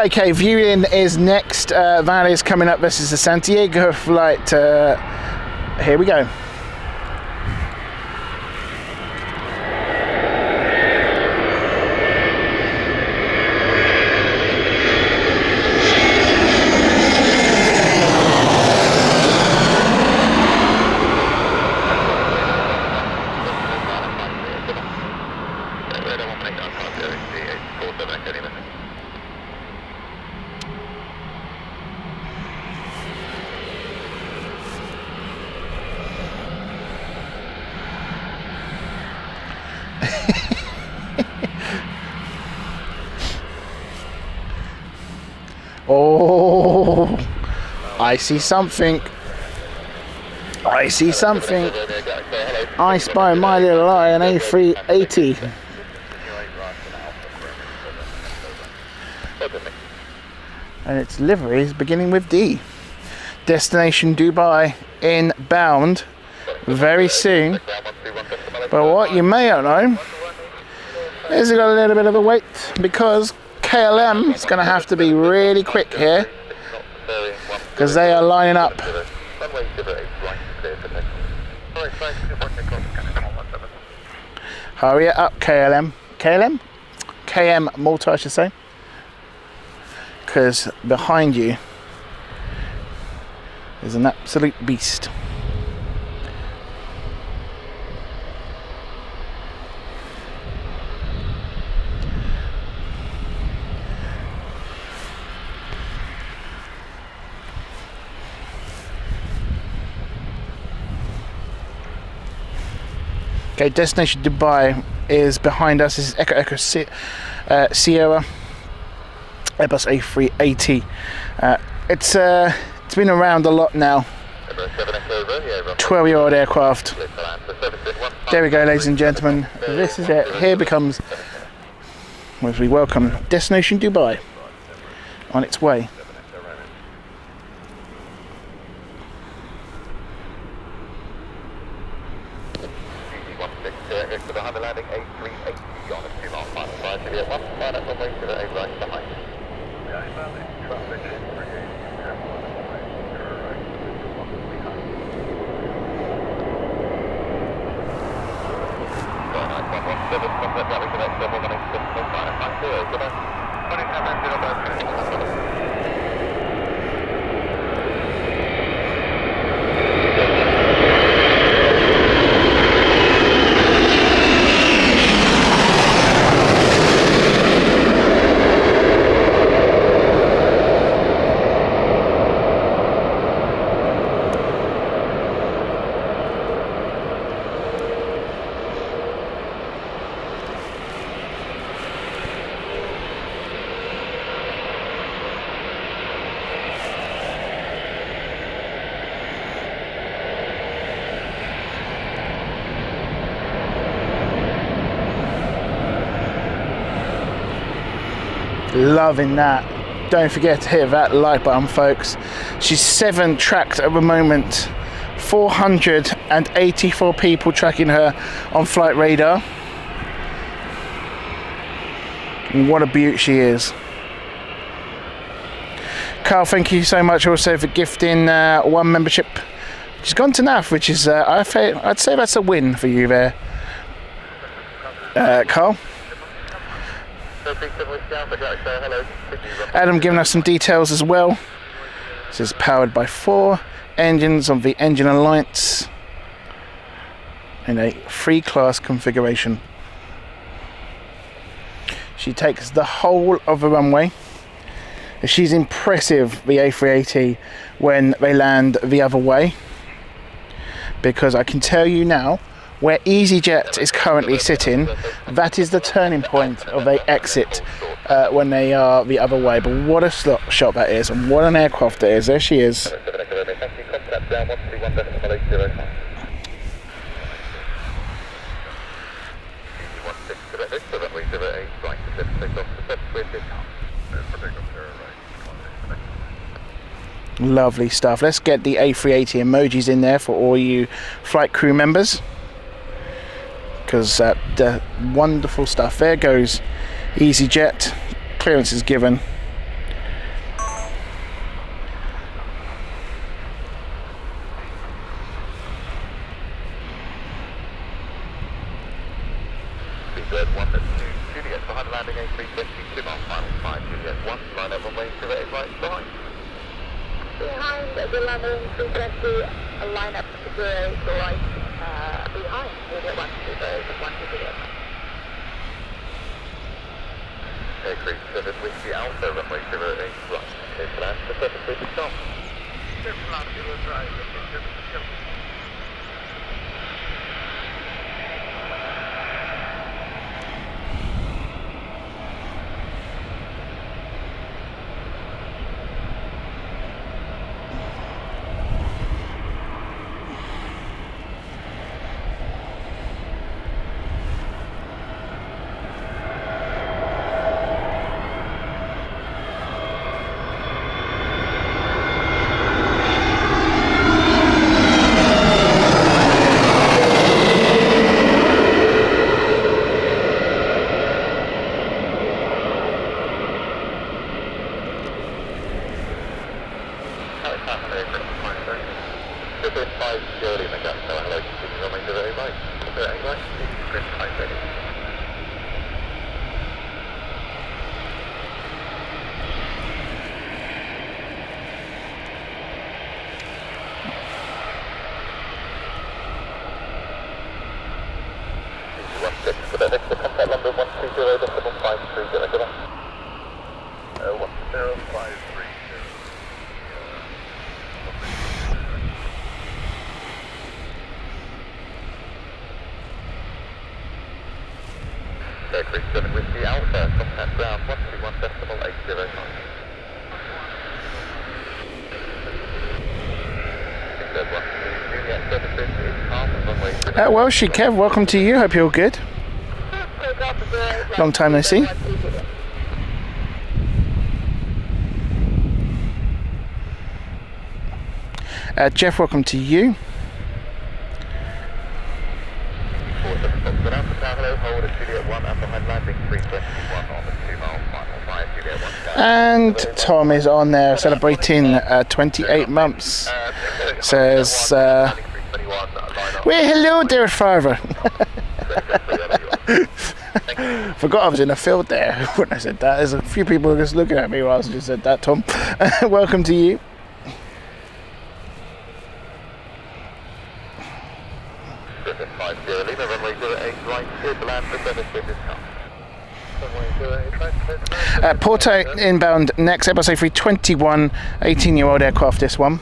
Okay, viewing is next. That is coming up. This is the Santiago flight. Here we go. Oh, I see something. I see something. I spy my little eye on A380. And its livery is beginning with D. Destination Dubai inbound very soon. But what you may not know is it got a little bit of a wait because KLM is going to have to be really quick here because they are lining up. Hurry it up, KLM. KM Malta, I should say. Because behind you is an absolute beast. Okay, destination Dubai is behind us. This is Echo Sierra Airbus A380. It's been around a lot now. 12-year-old aircraft. There we go, ladies and gentlemen. This is it. Here becomes, as we welcome destination Dubai on its way. Behind the landing, A380 on a 2-mile final flight. Juliet 1, line up runway 08 right behind. Behind landing, traffic 380, right, 117, contact Gatwick, Quebec, level 186, line up 90, good night. 27, 0 by 3. Loving that. Don't forget to hit that like button, folks. She's 7 tracked at the moment. 484 people tracking her on Flight Radar. And what a beaut she is. Carl, thank you so much also for gifting 1 membership. She's gone to NAF, which is I'd say that's a win for you there, Carl. Adam giving us some details as well. This is powered by 4 engines on the Engine Alliance in a 3-class configuration. She takes the whole of the runway. She's impressive, the A380, when they land the other way, because I can tell you now, where EasyJet is currently sitting, that is the turning point of their exit when they are the other way. But what a shot that is, and what an aircraft it is. There she is. Lovely stuff. Let's get the A380 emojis in there for all you flight crew members, because the wonderful stuff. There goes EasyJet. Clearance is given. Juliet 1, that's 2. Juliet behind landing A320, 2-mile final 5. Juliet 1, line up runway 08 right behind. Behind the landing 320, line up 08 right behind. Juliet 1, 2, 1 to Juliet. A37 Whiskey Alpha, runway 08 right. Clear to land, the surface with the stop. Clear to land, 0 drive, Within 5 Lima Gatwick, hello, continue runway 08 right. 08 right, sprint 5 seconds. For the next contact London 120.530, goodbye. 10530. Chris 7 Whiskey Alpha, contact ground 121.809. Welsh, Kev, welcome to you. Hope you're all good. Long time no see. Jeff, welcome to you. And Tom is on there celebrating 28 months. Says, well, hello there, father. Forgot I was in the field there when I said that. There's a few people just looking at me whilst I just said that, Tom. Welcome to you. Porto inbound next, Airbus A321, 18-year-old aircraft, this one.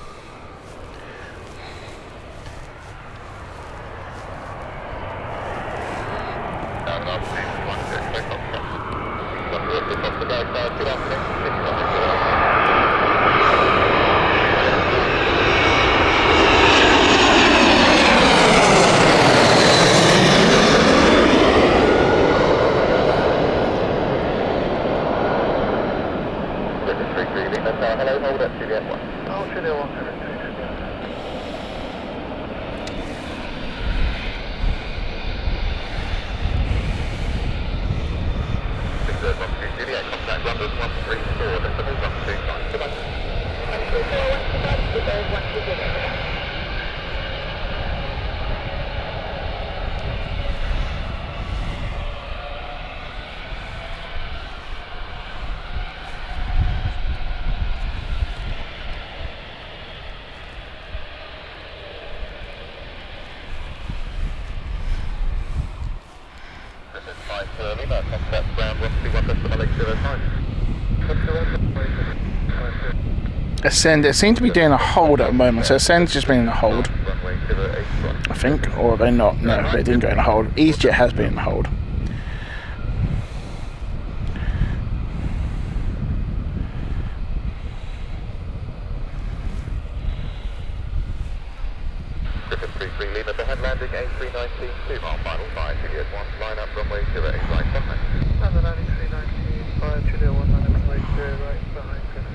Ascend, it seems to be doing a hold at the moment, so Ascend's just been in a hold, I think, or are they not? No, they didn't go in a hold. EasyJet has been in a hold. Lima to head landing A319, 2 mile final, 5 Juliet 1, line up runway 08 right, contact. London landing 319, 5 Juliet 1, line up runway 08 right, behind Kenyan.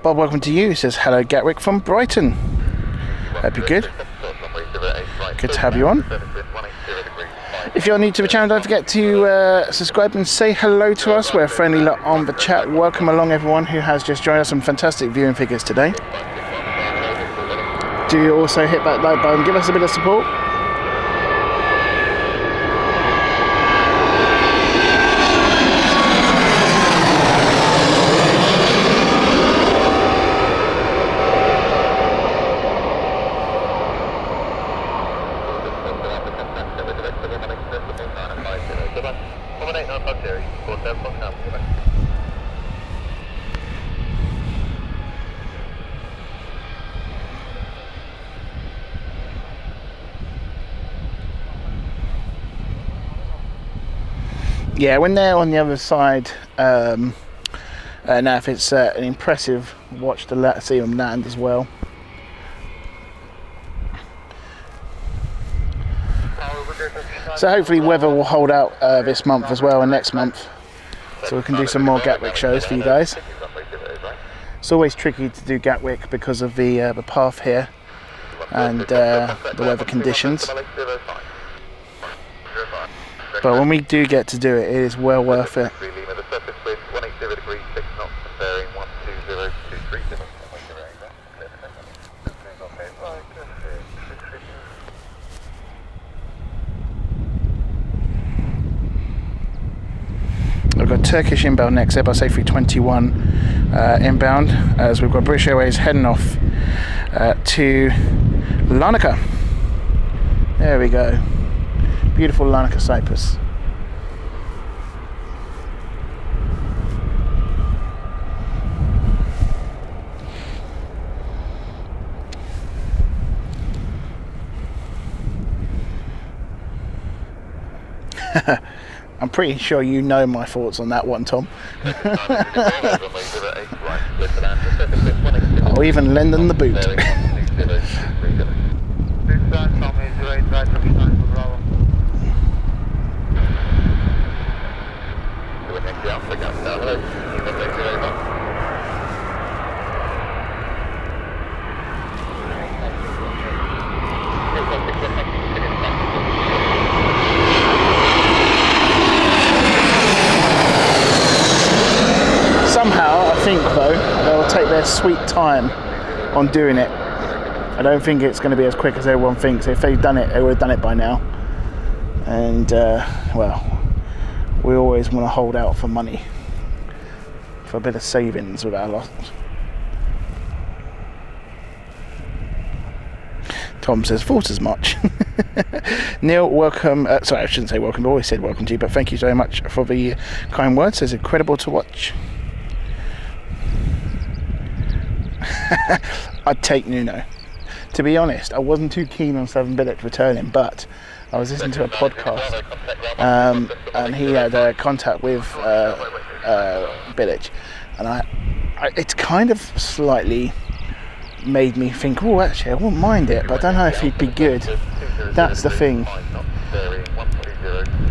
Bob, welcome to you. He says, hello Gatwick from Brighton. Hope you're good. Good to have you on. If you're new to the channel, don't forget to subscribe and say hello to us. We're a friendly lot on the chat. Welcome along everyone who has just joined us. Some fantastic viewing figures today. Do also hit that like button, give us a bit of support. Yeah, when they're on the other side, now if it's an impressive watch to see them land as well. So hopefully weather will hold out this month as well and next month, so we can do some more Gatwick shows for you guys. It's always tricky to do Gatwick because of the path here and the weather conditions. But when we do get to do it, it is well worth it. We've got Turkish inbound next, Airbus A321 inbound, as we've got British Airways heading off to Larnaca. There we go. Beautiful Larnaca, Cyprus. I'm pretty sure you know my thoughts on that one, Tom. I'll even lend them the boot. Somehow, I think though, they'll take their sweet time on doing it. I don't think it's going to be as quick as everyone thinks. If they'd done it, they would have done it by now. And well, we always want to hold out for money, for a bit of savings with our loss. Tom says, thought as much. Neil, welcome. Sorry, I shouldn't say welcome. I always said welcome to you, but thank you so much for the kind words. It's incredible to watch. I'd take Nuno. To be honest, I wasn't too keen on Southern Billet returning, but I was listening to a podcast and he had contact with Billet, and it's kind of slightly made me think, oh, actually I wouldn't mind it, but I don't know if he'd be good. That's the thing.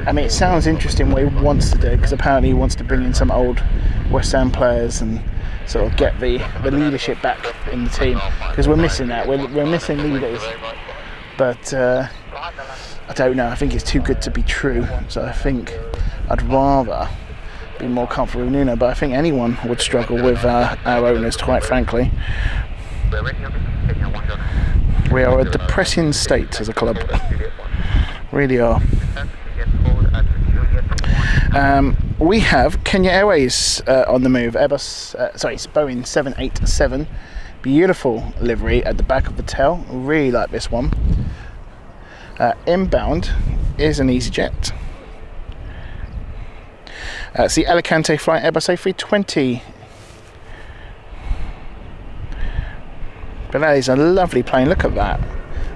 I mean, it sounds interesting what he wants to do, because apparently he wants to bring in some old West Ham players and sort of get the leadership back in the team, because we're missing that. We're missing leaders, but I don't know. I think it's too good to be true, so I think I'd rather be more comfortable with Nuno, but I think anyone would struggle with our owners, quite frankly. We are a depressing state as a club, really are. We have Kenyan Airways on the move. Boeing 787. Beautiful livery at the back of the tail. Really like this one. Inbound is an EasyJet. It's the Alicante flight, Airbus A320. But that is a lovely plane. Look at that.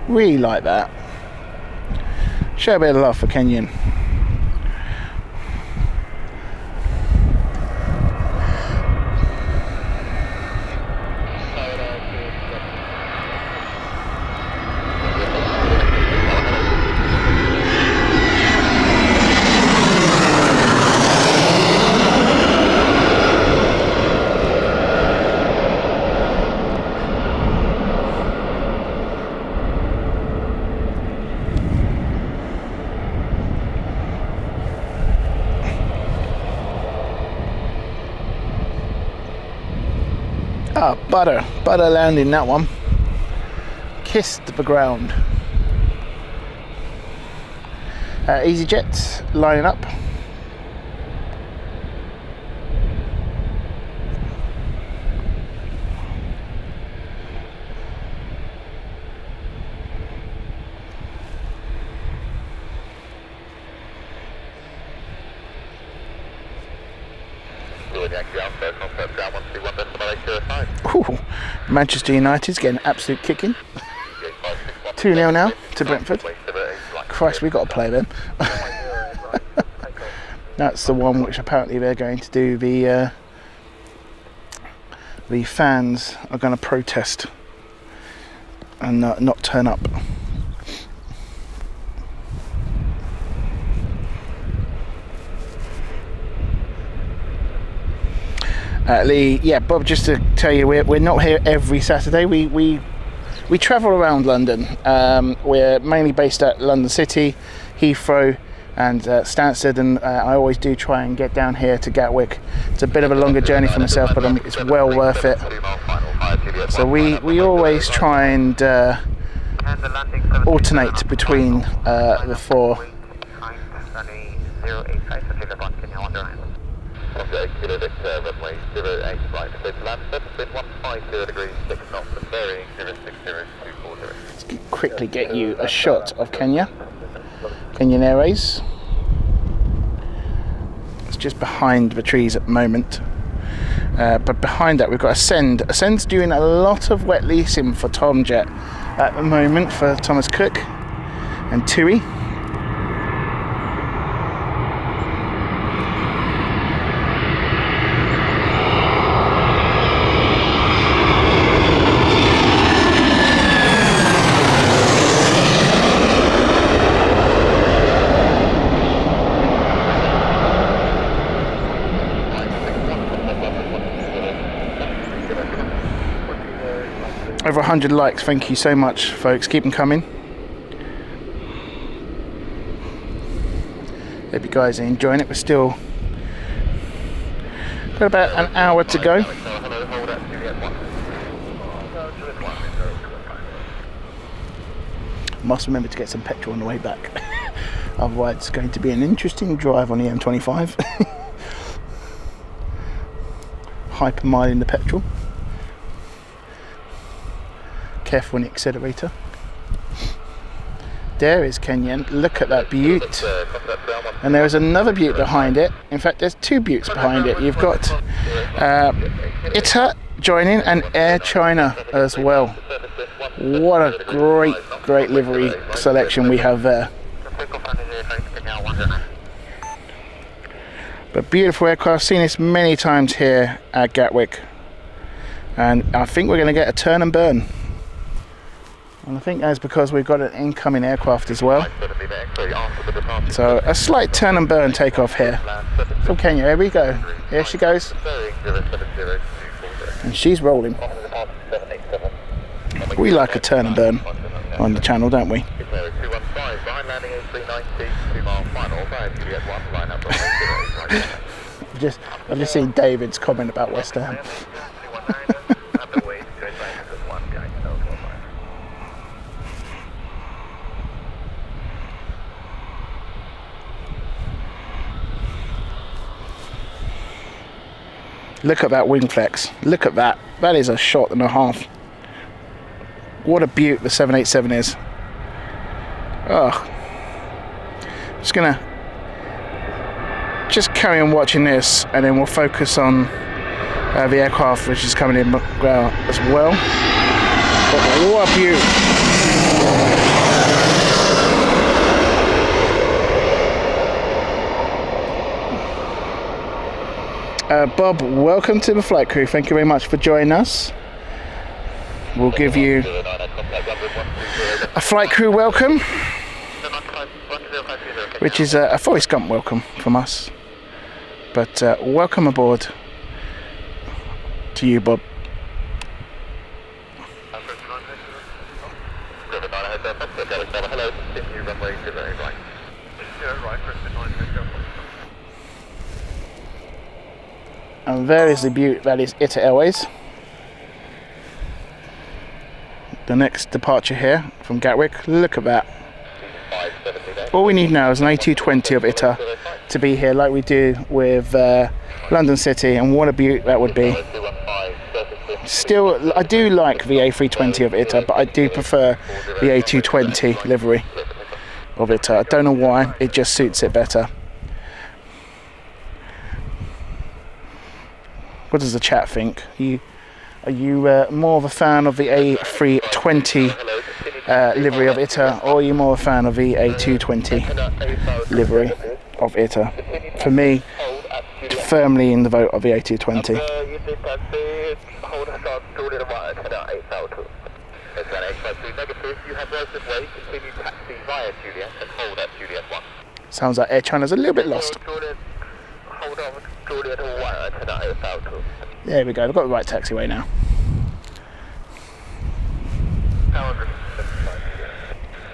Really like that. Show a bit of love for Kenyan. Ah, butter landing that one. Kissed the ground. EasyJet lining up. Ooh, Manchester United's getting an absolute kicking. 2-0 now to Brentford. Christ, we've got to play them. That's the one which apparently they're going to do. The fans are going to protest and not turn up. Lee, yeah, Bob, just to tell you, we're not here every Saturday. We travel around London. We're mainly based at London City, Heathrow and Stansted, and I always do try and get down here to Gatwick. It's a bit of a longer journey for myself, but it's well worth it. So we always try and alternate between the four. Runway 08 right, Landford, wind 150 degrees 6 knots, varying 06024. Let's quickly get you a shot of Kenyan Airways. It's just behind the trees at the moment, but behind that we've got Ascend. Ascend's doing a lot of wet leasing for Tomjet at the moment, for Thomas Cook and TUI. Over 100 likes, thank you so much, folks. Keep them coming. Hope you guys are enjoying it. We're still got about an hour to go. Must remember to get some petrol on the way back. Otherwise, it's going to be an interesting drive on the M25. Hypermiling the petrol. Careful on the accelerator. There is Kenyan. Look at that butte. And there is another butte behind it. In fact, there's two buttes behind it. You've got ITA joining and Air China as well. What a great livery selection we have there. But beautiful aircraft. Seen this many times here at Gatwick. And I think we're going to get a turn and burn. And I think that's because we've got an incoming aircraft as well. So a slight turn and burn takeoff here from Kenya. Here we go. Here she goes. And she's rolling. We like a turn and burn on the channel, don't we? I've just seen David's comment about West Ham. Look at that wing flex. Look at that. That is a shot and a half. What a beaut the 787 is. Oh. Just gonna carry on watching this, and then we'll focus on the aircraft which is coming in as well. But what a beaut. Bob, welcome to the flight crew. Thank you very much for joining us. We'll give you a flight crew welcome, which is a Forrest Gump welcome from us. But welcome aboard to you, Bob. And there is the beaut, that is ITA Airways. The next departure here from Gatwick. Look at that. All we need now is an A220 of ITA to be here like we do with London City, and what a beaut that would be. Still, I do like the A320 of ITA, but I do prefer the A220 livery of ITA. I don't know why, it just suits it better. What does the chat think? Are you more of a fan of the A320 livery of ITA, or are you more a fan of the A220 livery of ITA? For me, firmly in the vote of the A220. Sounds like Air China's a little bit lost. There we go, we've got the right taxiway now.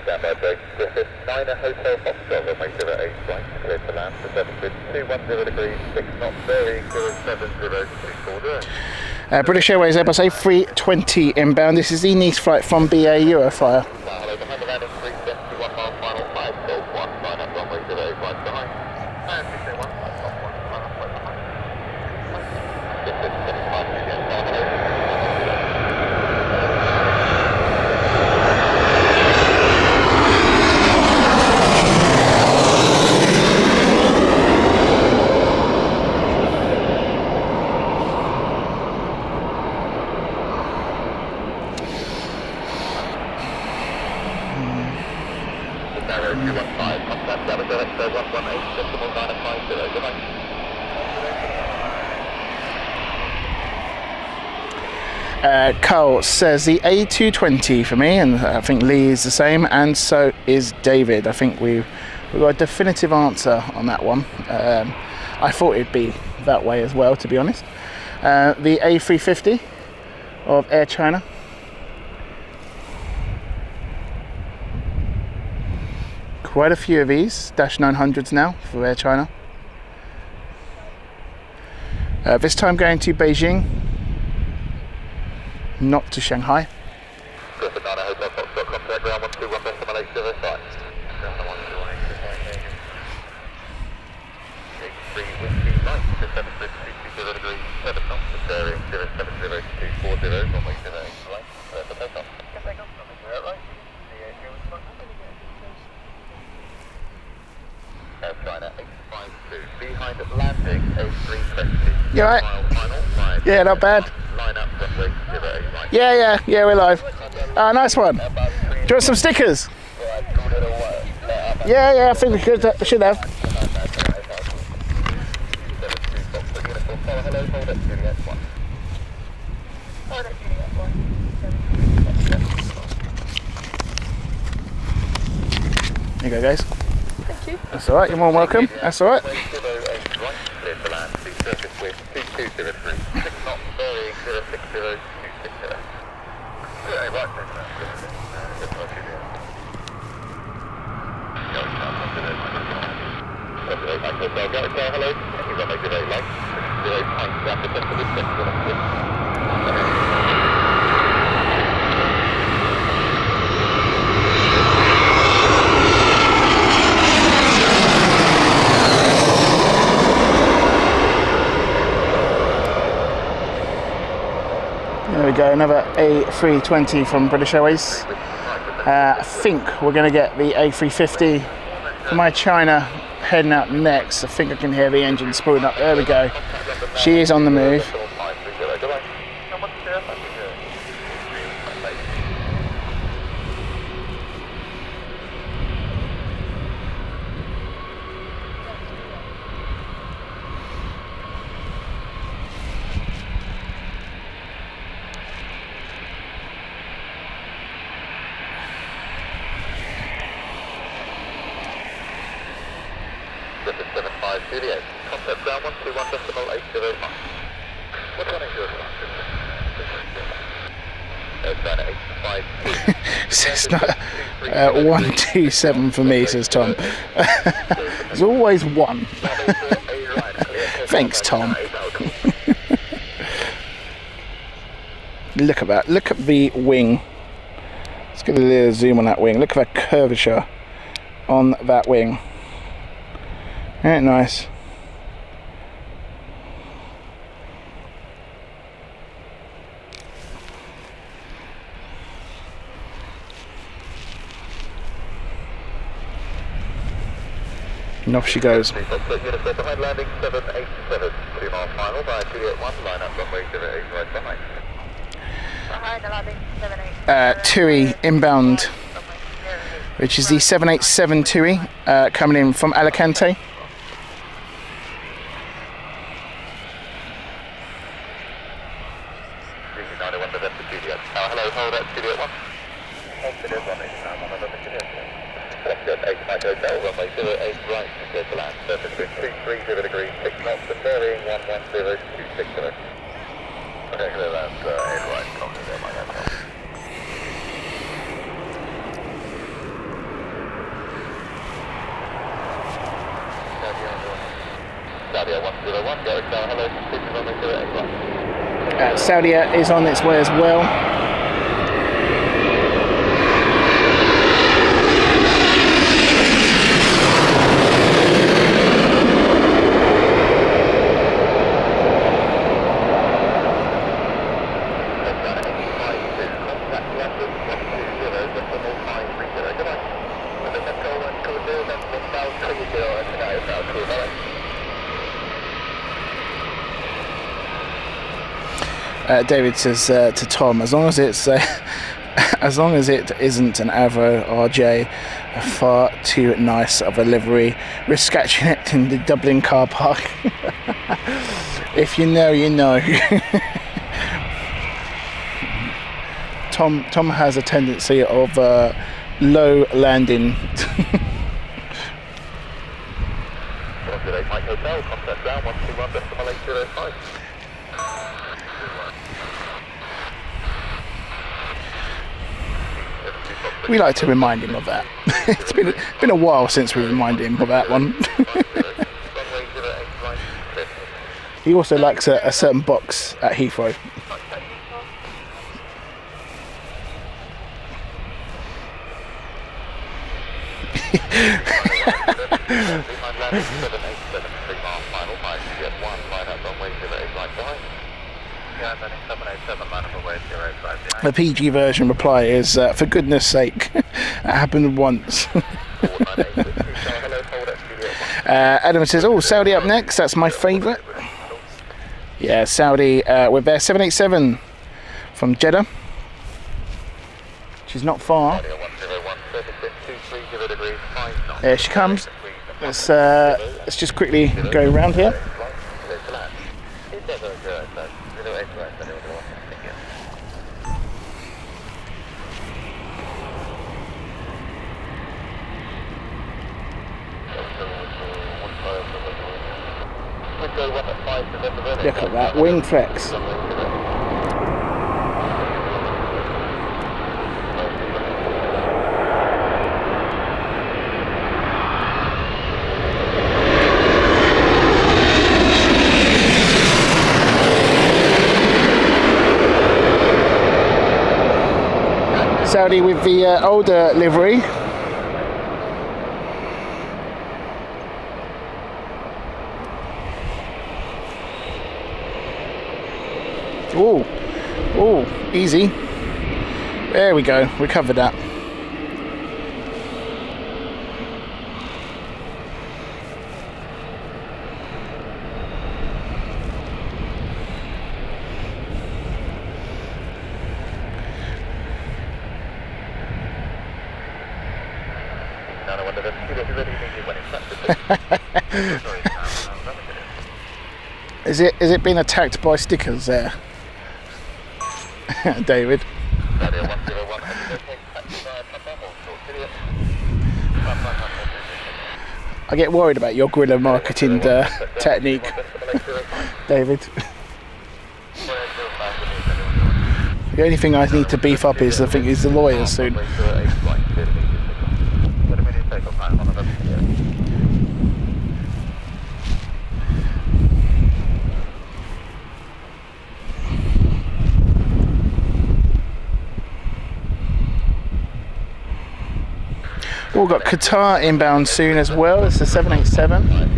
Standby break, Griffith, China Hotel Foxtrot, runway 08, right, clear to land for 210 degrees, 6 knots, bearing 07024. British Airways Airbus A320 inbound. This is the Nice flight from BA Euroflyer. Hello, behind the landing, 371 mile final, 5 Golf 1, line up runway 08, right behind. And 601, 5 Golf 1, line up right behind. 675 million, Carl says the A220 for me, and I think Lee is the same, and so is David. I think we've got a definitive answer on that one. I thought it'd be that way as well, to be honest. The A350 of Air China. Quite a few of these Dash 900s now for Air China. This time going to Beijing, not to Shanghai. Griffith, Niner Hotel Foxtrot, contact ground 121.805. Ground 121.805. 83 Whiskey, right, to 760 degrees, 7 knots, bearing 07024, runway 08, right, for takeoff. Takeoff, runway 08, right. Air China 852, behind landing A320. You alright? Yeah, not bad. Line up runway 08, right. Yeah, we're live. Nice one. Do you want some stickers? Yeah, I think we should have. There you go, guys. Thank you. That's alright, you're more than welcome. That's alright. There we go, another A320 from British Airways. I think we're going to get the A350 for my China heading out next. I think I can hear the engine spooling up. There we go. She is on the move. Juliet, contact ground 121.805. What one is yours? It's not 127 for me, says Tom. There's always one. Thanks, Tom. Look at that. Look at the wing. Let's get a little zoom on that wing. Look at that curvature on that wing. Isn't it nice? And off she goes. Behind landing 787, 2 mile final by Juliet 1, line up runway 08 right behind. Behind the landing 787. TUI inbound, which is the 787 TUI coming in from Alicante. Hello, hold at Juliet 1. Hold Juliet 1, it's now 1 over Juliet 1. Sept 8 Mike Hotel, runway 08 right, clear to land, surface wind 230 degrees, 6 knots, and bearing 110, 260. Saudia 101, Gatwick Tower, hello, speaking runway 081. Saudia is on its way as well. David says to Tom, as long as it's as long as it isn't an Avro RJ, far too nice of a livery, risk catching it in the Dublin car park. If you know, you know. Tom has a tendency of low landing. Mike Hotel, contact ground 121.805. We like to remind him of that. It's been a while since we reminded him of that one. He also likes a certain box at Heathrow. The PG version reply is, for goodness sake, it happened once. Adam says, oh, Saudi up next, that's my favourite. Yeah, Saudi with their 787 from Jeddah. She's not far. There she comes. Let's just quickly go around here. Look at that wing flex. Saudi with the older livery. Oh, easy. There we go, we covered that. Is it being attacked by stickers there? David. I get worried about your guerrilla marketing technique, David. The only thing I need to beef up is the lawyers soon. We've got Qatar inbound soon as well. It's the 787.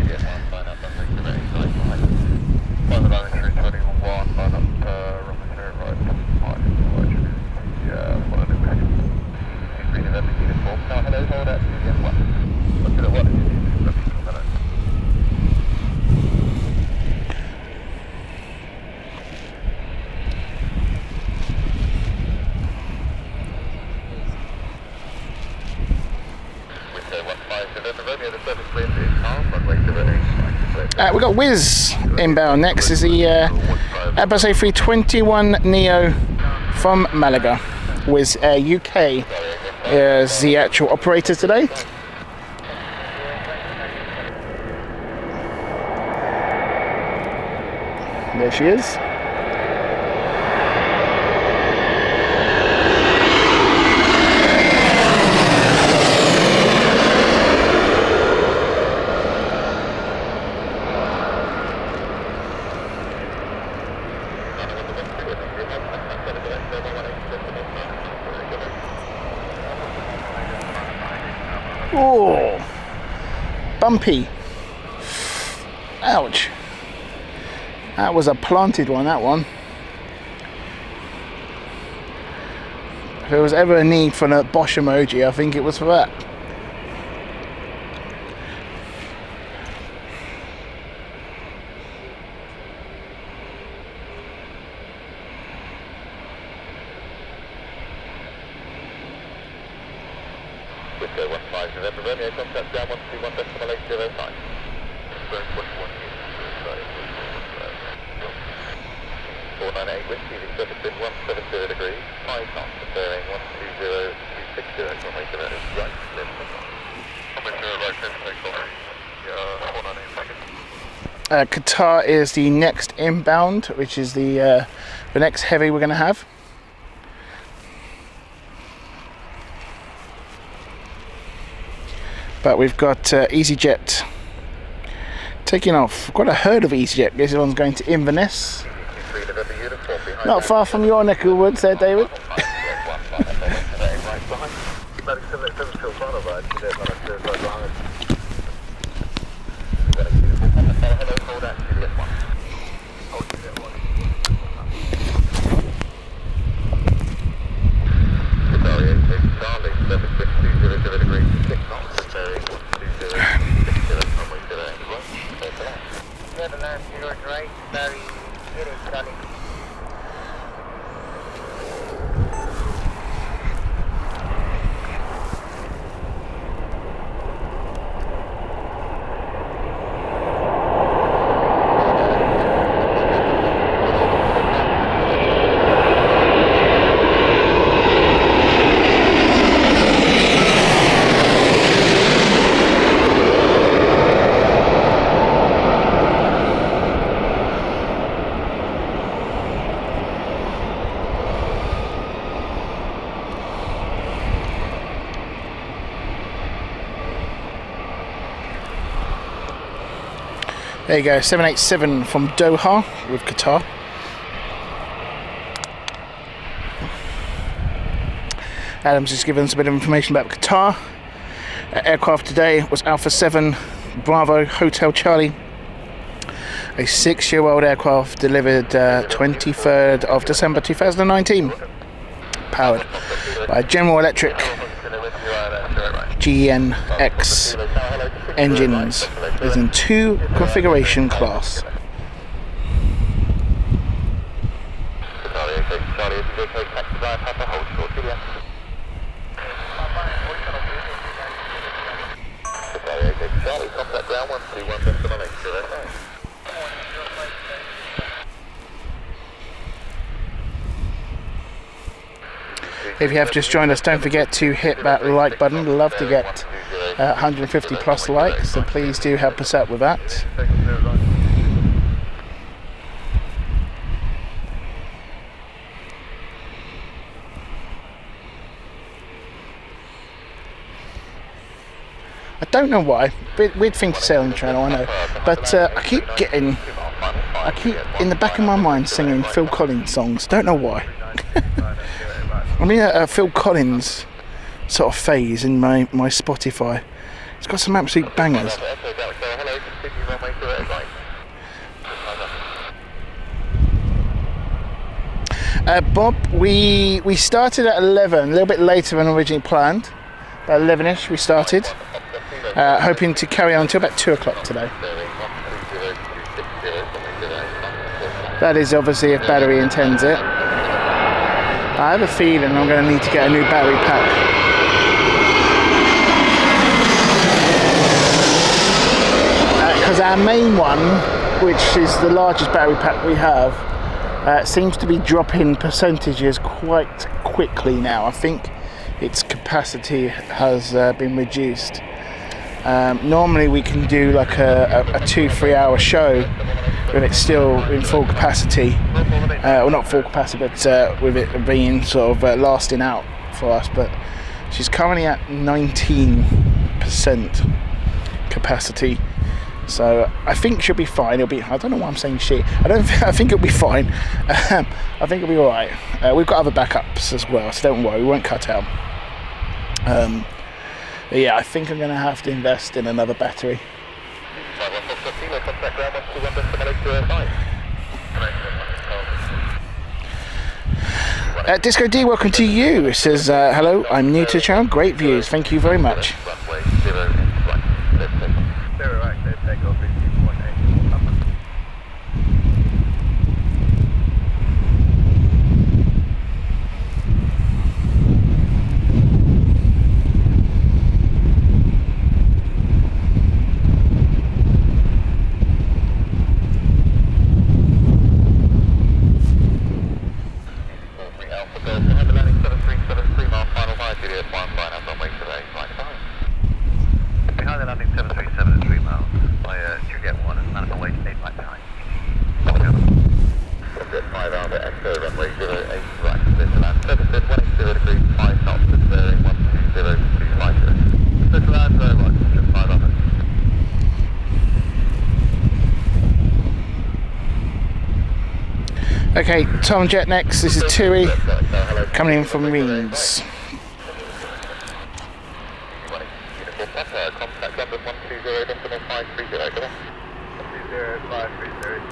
We've got Whiz inbound next. Is the Airbus A321 Neo from Malaga. Whiz Air UK is the actual operator today. There she is. bumpy. Ouch. That was a planted one, that one. If there was ever a need for a Bosch emoji, I think it was for that. Whiz Air 15 November Romeo, contact down 121.805. Burn 498 Whiskey, the surface in 170 degrees, 5 knots, bearing 120.260, runway 0 right, left. Runway 0 right, left, take off. 498 seconds. Qatar is the next inbound, which is the next heavy we're going to have. But we've got EasyJet taking off. I've got a herd of EasyJet. This one's going to Inverness. Not far from your neck of the woods there, David. There you go, 787 from Doha with Qatar. Adam's just given us a bit of information about Qatar. Aircraft today was Alpha 7 Bravo Hotel Charlie. A 6-year-old aircraft delivered 23rd of December 2019. Powered by General Electric GNX engines. Is in 2 configuration class. If you have just joined us, don't forget to hit that like button. We'd love to get 150 plus likes, so please do help us out with that. I don't know why, weird thing to say on the channel, I know, but I keep in the back of my mind singing Phil Collins songs. Don't know why. I'm in a Phil Collins sort of phase in my Spotify. It's got some absolute bangers. Bob, we started at 11, a little bit later than originally planned. About 11ish we started, hoping to carry on until about 2 o'clock today. That is obviously if battery intends it. I have a feeling I'm going to need to get a new battery pack. Because our main one, which is the largest battery pack we have, seems to be dropping percentages quite quickly now. I think its capacity has been reduced. Normally we can do like a 2-3 hour show with it still in full capacity, well not full capacity, but with it being sort of lasting out for us, but she's currently at 19% capacity, so I think she'll be fine. I don't know why I'm saying shit. I think it'll be fine. I think it'll be alright. We've got other backups as well, so don't worry, we won't cut out. But yeah, I think I'm going to have to invest in another battery. contact ground 121.5. Disco D, welcome to you. It says, hello, I'm new to the channel. Great views. Thank you very much. Runway 0 in flight. Clear for takeoff. 0 active, takeoff 18.8. Behind the landing 737 at 3 miles by Juliet 1 and land on way to 8 right behind. Juliet 5 Alpha Echo runway 08 right, clear to land services 180 degrees 5 knots with bearing 120.250. Clear to land right, Juliet 5 Alpha. Okay, Tom Jet next. This is Tui coming in from Reims. Contact London 120.530, come on. 120.530.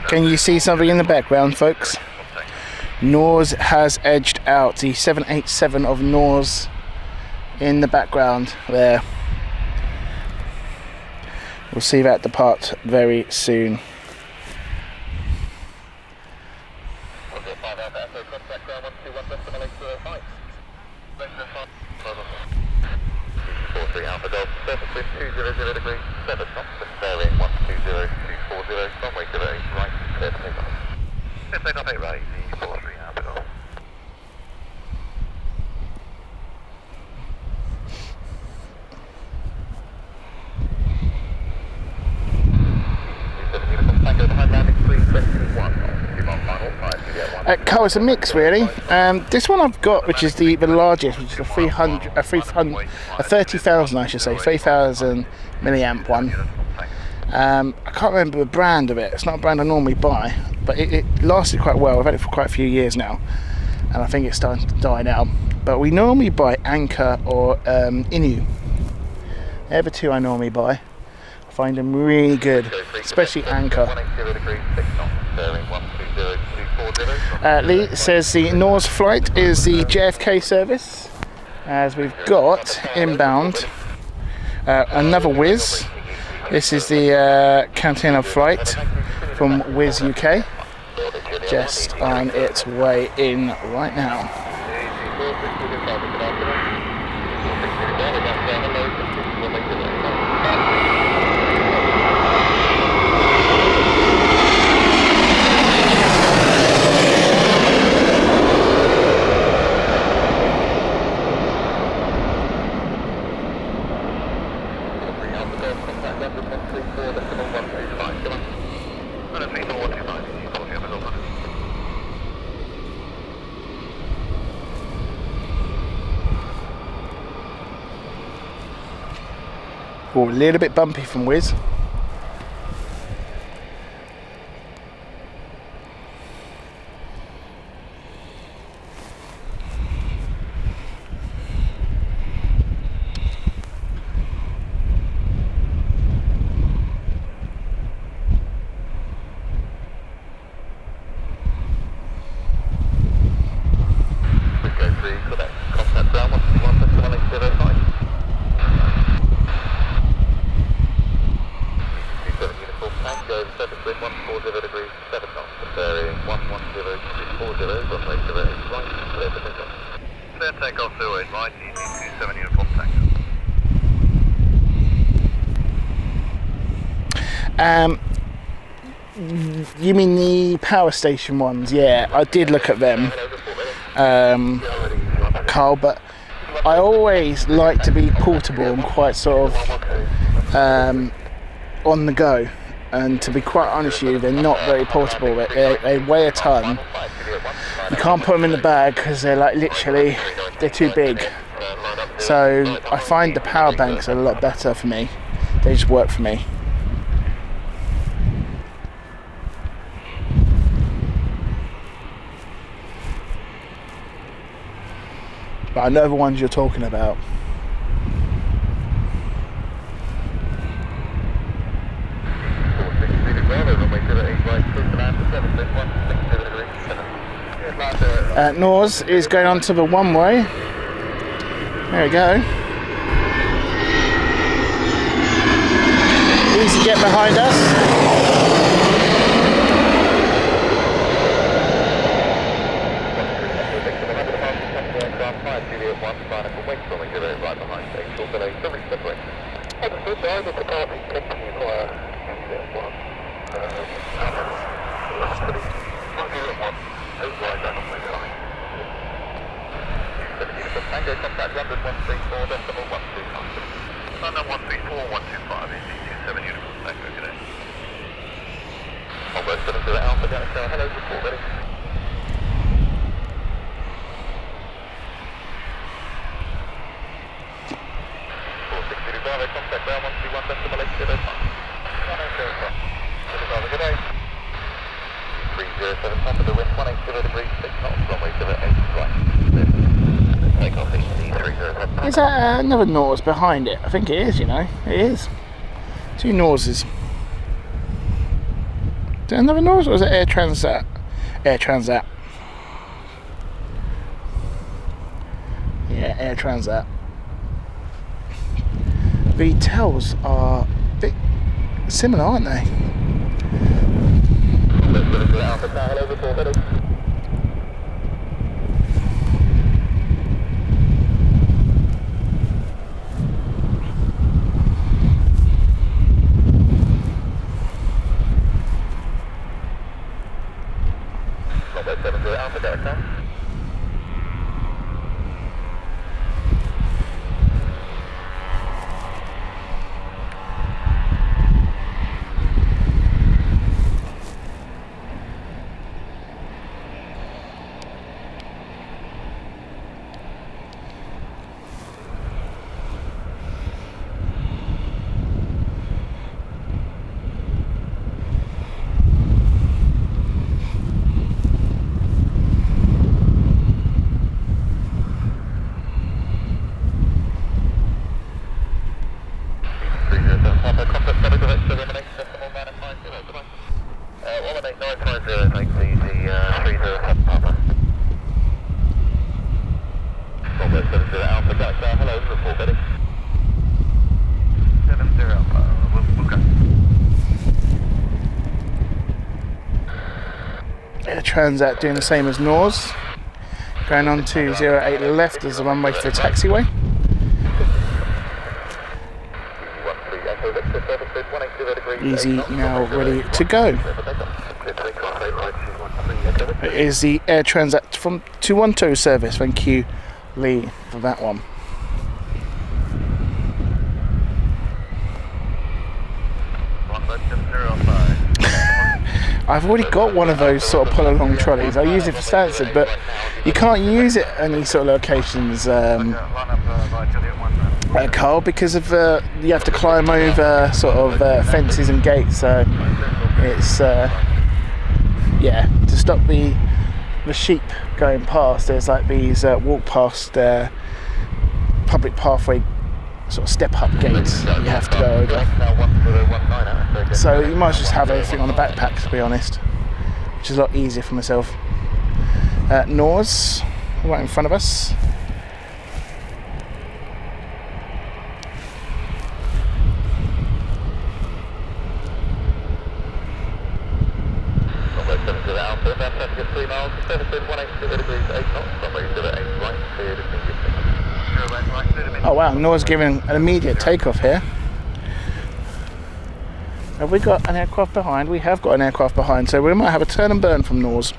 Can you see something in the background, folks? Norse has edged out. The 787 of Norse in the background there. We'll see that depart very soon. Alpha Golf, surface wind 200 degrees, 7 knots, and bearing 120.240, runway 08 right, clear to takeoff. Clear to takeoff 8 right, easy 43 Alpha Golf. Tango behind landing 321. Carl, it's a mix really. This one I've got, which is the largest, which is a 30,000 I should say, 3,000 milliamp one. I can't remember the brand of it. It's not a brand I normally buy, but it lasted quite well. I've had it for quite a few years now, and I think it's starting to die now. But we normally buy Anchor or Inu. They're the two I normally buy. I find them really good, especially Anchor. Lee says the Norse flight is the JFK service, as we've got inbound another Whiz. This is the Cantina flight from Whiz UK, just on its way in right now. Oh, a little bit bumpy from Whiz. You mean the power station ones? Yeah, I did look at them, Carl, but I always like to be portable and quite sort of on the go. And to be quite honest with you, they're not very portable. They weigh a ton. You can't put them in the bag because they're like literally, they're too big. So I find the power banks are a lot better for me. They just work for me. But I know the ones you're talking about. Norse is going on to the one-way. There we go. EasyJet behind us. Tango contact London 134 decimal 125. London 134 125 is 227 uniform. Tango, good day. Almost 7 to the Alpha Delta. Hello, report ready. 460 Bravo, contact ground 131 decimal 805. 180 good day. 307 top of the wind 180 degrees 6 knots, runway 78 right. Is that another Norse behind it? I think it is, you know. It is. Two Norses. Is there another Norse or is it Air Transat? Air Transat. Yeah, Air Transat. The tails are a bit similar, aren't they? Transat doing the same as Norse, going on to 08 left as the runway for the taxiway. Easy now ready to go. It is the Air Transat from 212 service. Thank you, Lee, for that one. I've already got one of those sort of pull-along trolleys. I use it for Stansted, but you can't use it at any sort of locations, Carl, because of you have to climb over sort of fences and gates. So it's yeah, to stop the sheep going past. There's like these walk past public pathway sort of step-up gates that you have to go over. So you might just have everything on a backpack, to be honest, which is a lot easier for myself. Norse, right in front of us. Oh wow, Norse giving an immediate takeoff here. Have we got an aircraft behind? We have got an aircraft behind, so we might have a turn and burn from Norse.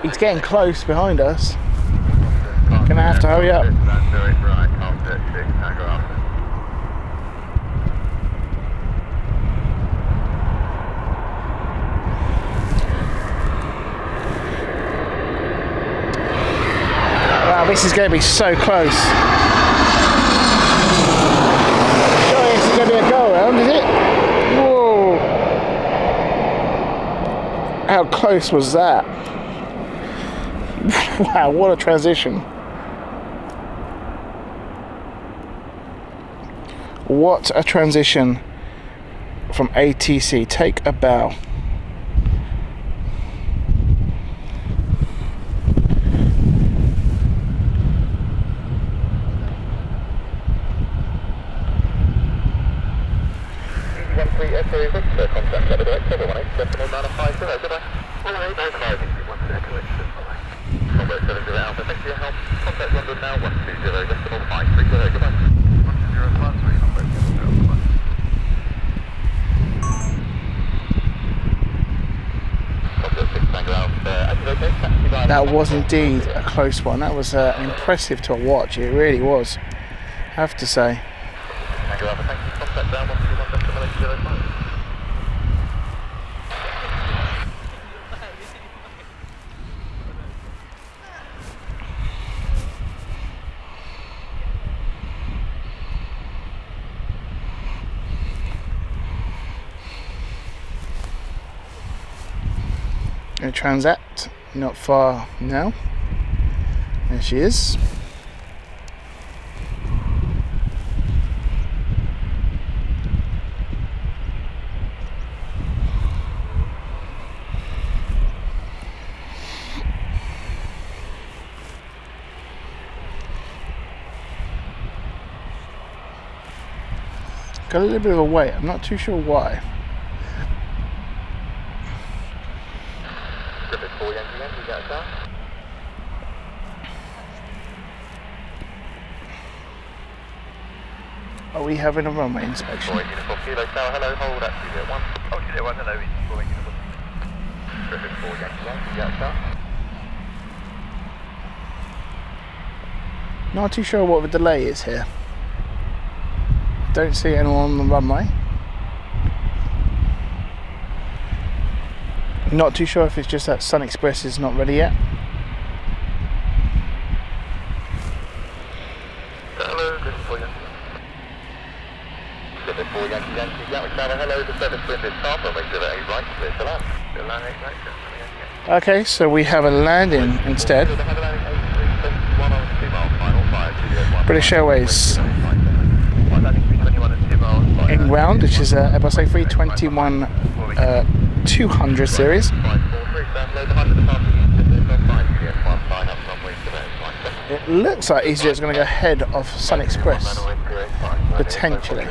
He's getting close behind us. Gonna have to hurry up. Wow, this is going to be so close. Surely this is going to be a go around, is it? Whoa! How close was that? Wow, what a transition. What a transition from ATC. Take a bow. That was indeed a close one. That was impressive to watch. It really was, I have to say. A Transat, not far now. There she is. Got a little bit of a wait, I'm not too sure why. Are we having a runway inspection? Hello, hold at EasyJet 1. Oh, EasyJet 1, hello, Griffin 4, Yankee 1, Not too sure what the delay is here. Don't see anyone on the runway. Not too sure if it's just that Sun Express is not ready yet. Hello, Griffin 4, Yankee. Griffin 4, Yankee, Gatwick Tower, hello, the service wind is half, runway 08 right, clear to land. Land 8 right, Okay, so we have a landing instead. British Airways inbound, which is a Airbus A321 200 series. It looks like EasyJet's going to go ahead of Sun Express, potentially.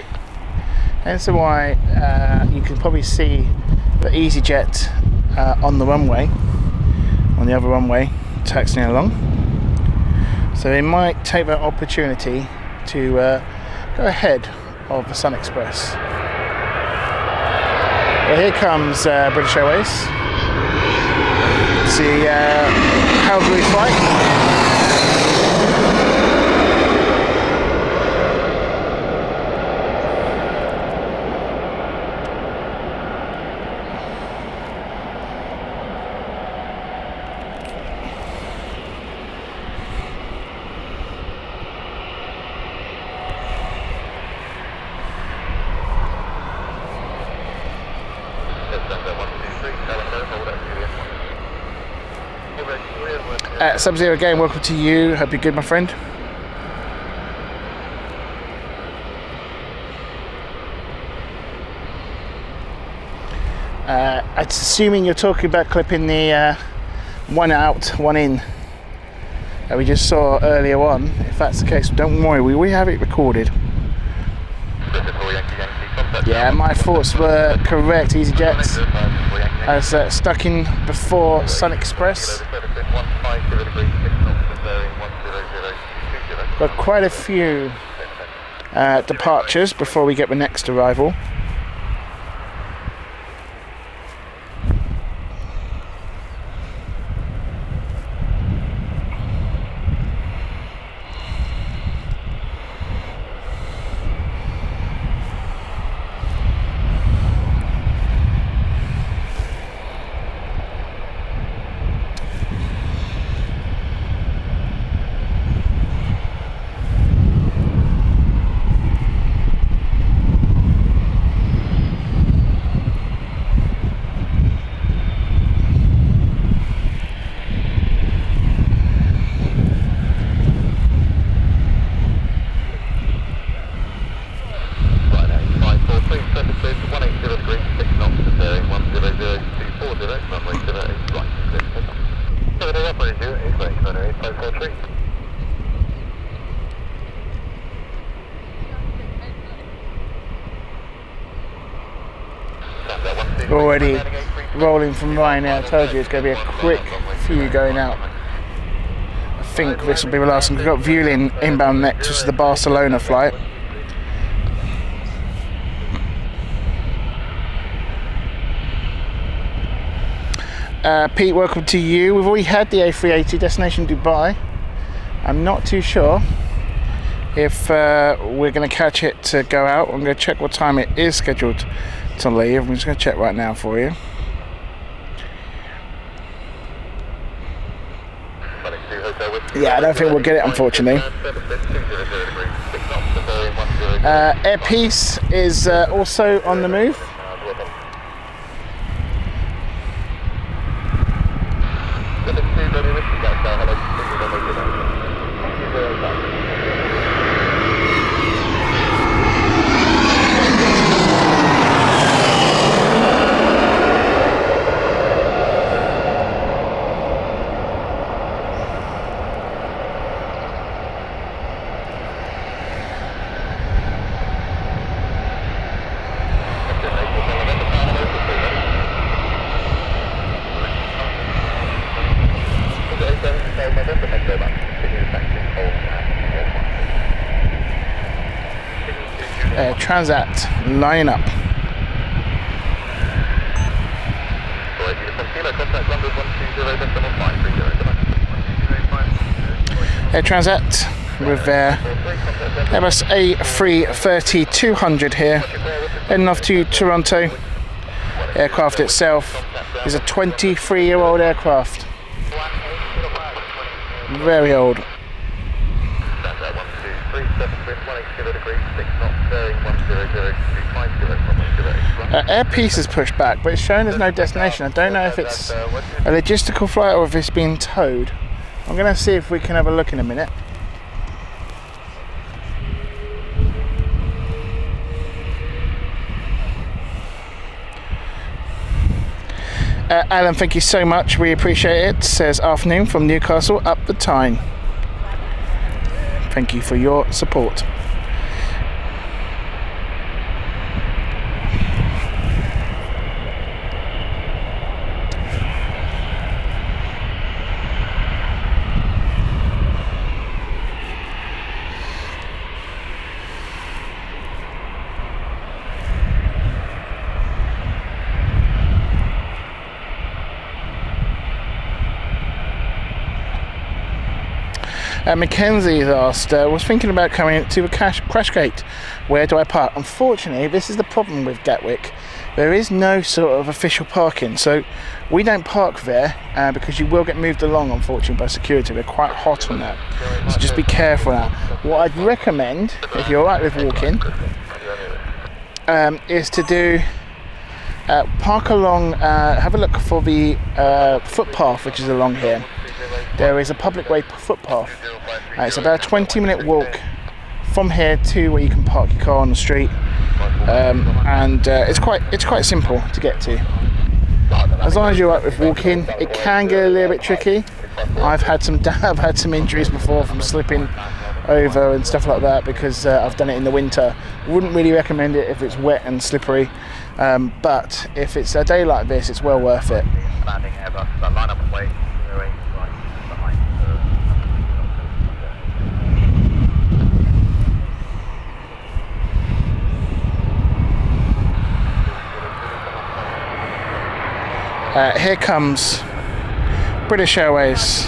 Hence why you can probably see the EasyJet on the runway, on the other runway, taxiing along. So they might take that opportunity to go ahead of the Sun Express. Well, here comes British Airways. See how do we fight? Sub-Zero again, welcome to you. Hope you're good, my friend. I'm assuming you're talking about clipping the one out, one in that we just saw earlier on. If that's the case, don't worry, we have it recorded. Yeah, my thoughts were correct. EasyJet has stuck in before Sun Express. Got quite a few departures before we get the next arrival. Already rolling from Ryanair. I told you it's going to be a quick few going out. I think this will be the last one. We've got Vueling inbound next, which is the Barcelona flight. Pete, welcome to you. We've already had the A380 destination Dubai. I'm not too sure if we're going to catch it to go out. I'm going to check what time it is scheduled to leave. I'm just going to check right now for you. Yeah, I don't think we'll get it, unfortunately. Air Peace is also on the move. Transat line up. Air Transat with their Airbus A330-200 here, heading off to Toronto. Aircraft itself is a 23-year-old aircraft. Very old. Air Peace is pushed back, but it's showing there's no destination. I don't know if it's a logistical flight or if it's been towed. I'm going to see if we can have a look in a minute. Alan, thank you so much. We appreciate it. Says afternoon from Newcastle up the Tyne. Thank you for your support. Mackenzie has asked, was thinking about coming to a crash gate. Where do I park? Unfortunately, this is the problem with Gatwick. There is no sort of official parking, so we don't park there because you will get moved along, unfortunately, by security. They're quite hot on that, so just be careful now. What I'd recommend, if you're alright with walking, is to do park along, have a look for the footpath which is along here. There is a public way footpath. It's about a 20-minute walk from here to where you can park your car on the street, and it's quite simple to get to. as long as you're up with walking, it can get a little bit tricky. I've had some injuries before from slipping over and stuff like that because I've done it in the winter. Wouldn't really recommend it if it's wet and slippery, but if it's a day like this, it's well worth it. Landing Airbus, line up and wait. Here comes British Airways.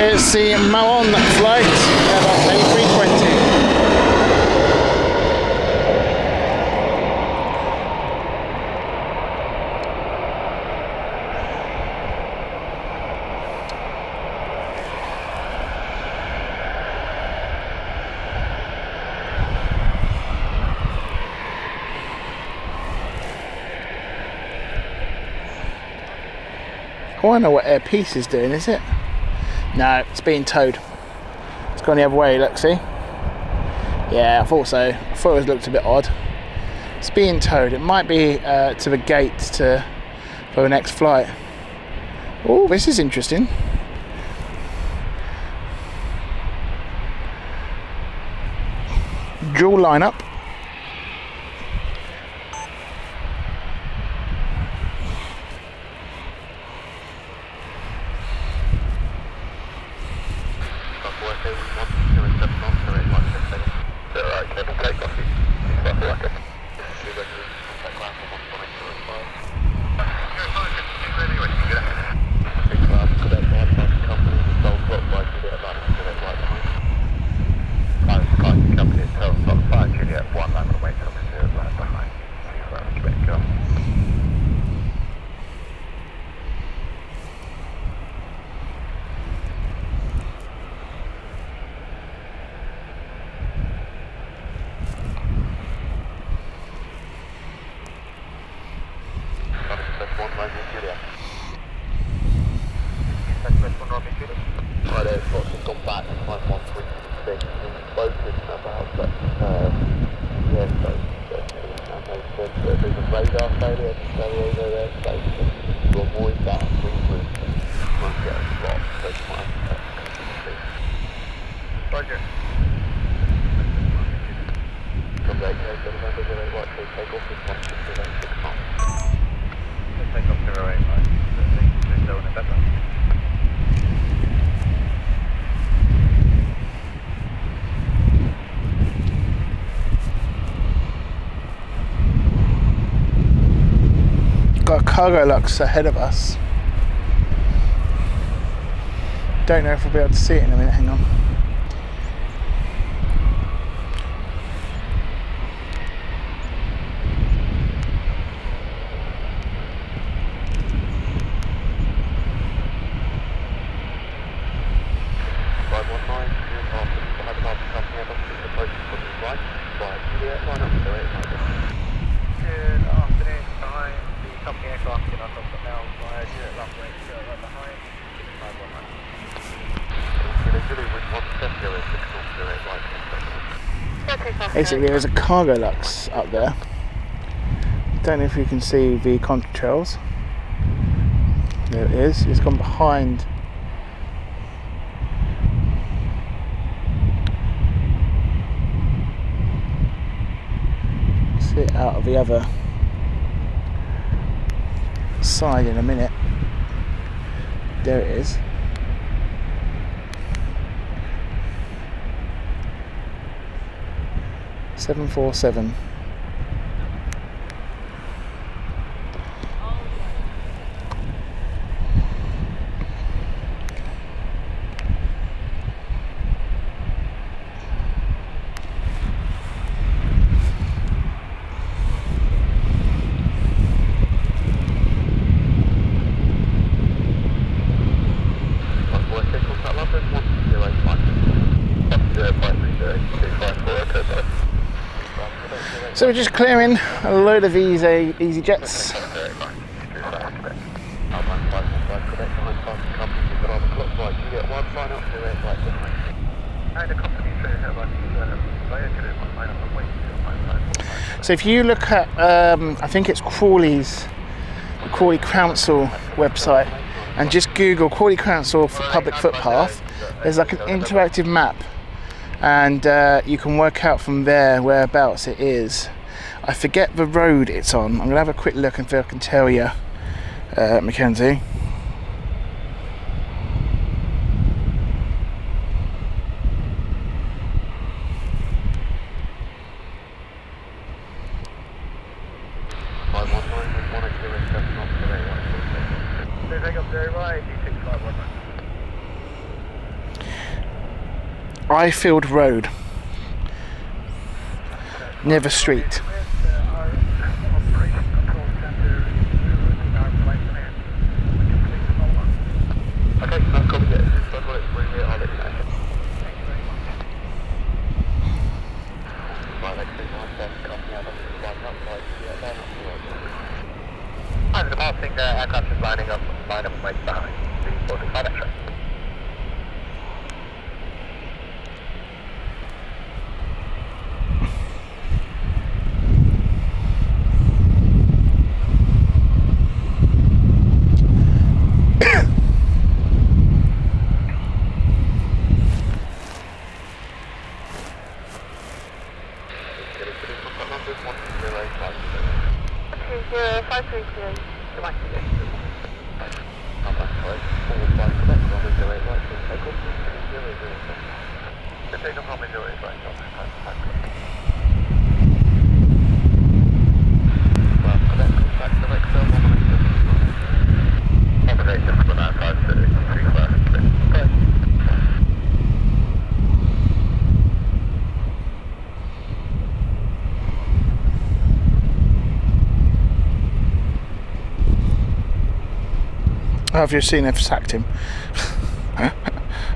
It's the Malon flight, Airbus A380. I wonder what Air Peace is doing, is it? No, it's being towed. It's gone the other way, look, see? Yeah, I thought so. I thought it looked a bit odd. It's being towed. It might be to the gate for the next flight. Oh, this is interesting. Dual lineup. Got a cargo lux ahead of us. Don't know if we'll be able to see it in a minute, hang on. Basically, there's a cargo lux up there. Don't know if you can see the contrails. There it is. It's gone behind. See it out of the other side in a minute. There it is. (747). So we're just clearing a load of these EasyJets. So if you look at, I think it's Crawley Council website, and just Google Crawley Council for public footpath, there's like an interactive map, and you can work out from there whereabouts it is. I forget the road it's on. I'm going to have a quick look and see if I can tell you, Mackenzie. Ifield Road, near the street. Okay, that's cool. Yeah, as soon as I've got it through here, I'll let you know. Thank you very much. Right, next thing, nice copy out of the flight outside. Yeah, they're not sure. I'm departing aircraft is lining up and waiting behind the boarding side extra. Have you seen they've sacked him?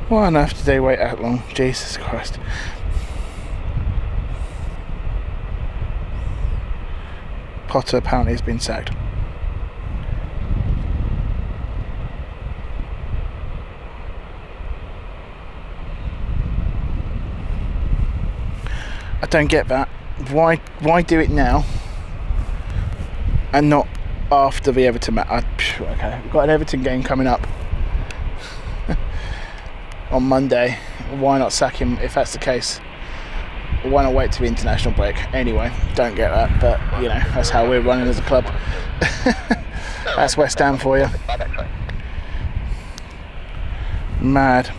Why on earth did they wait that long? Jesus Christ. Potter apparently has been sacked. I don't get that. Why do it now and not after the Everton match? Okay, we've got an Everton game coming up on Monday. Why not sack him if that's the case? Why not wait to the international break? Anyway, don't get that, but you know, that's how we're running as a club. That's West Ham for you. Mad.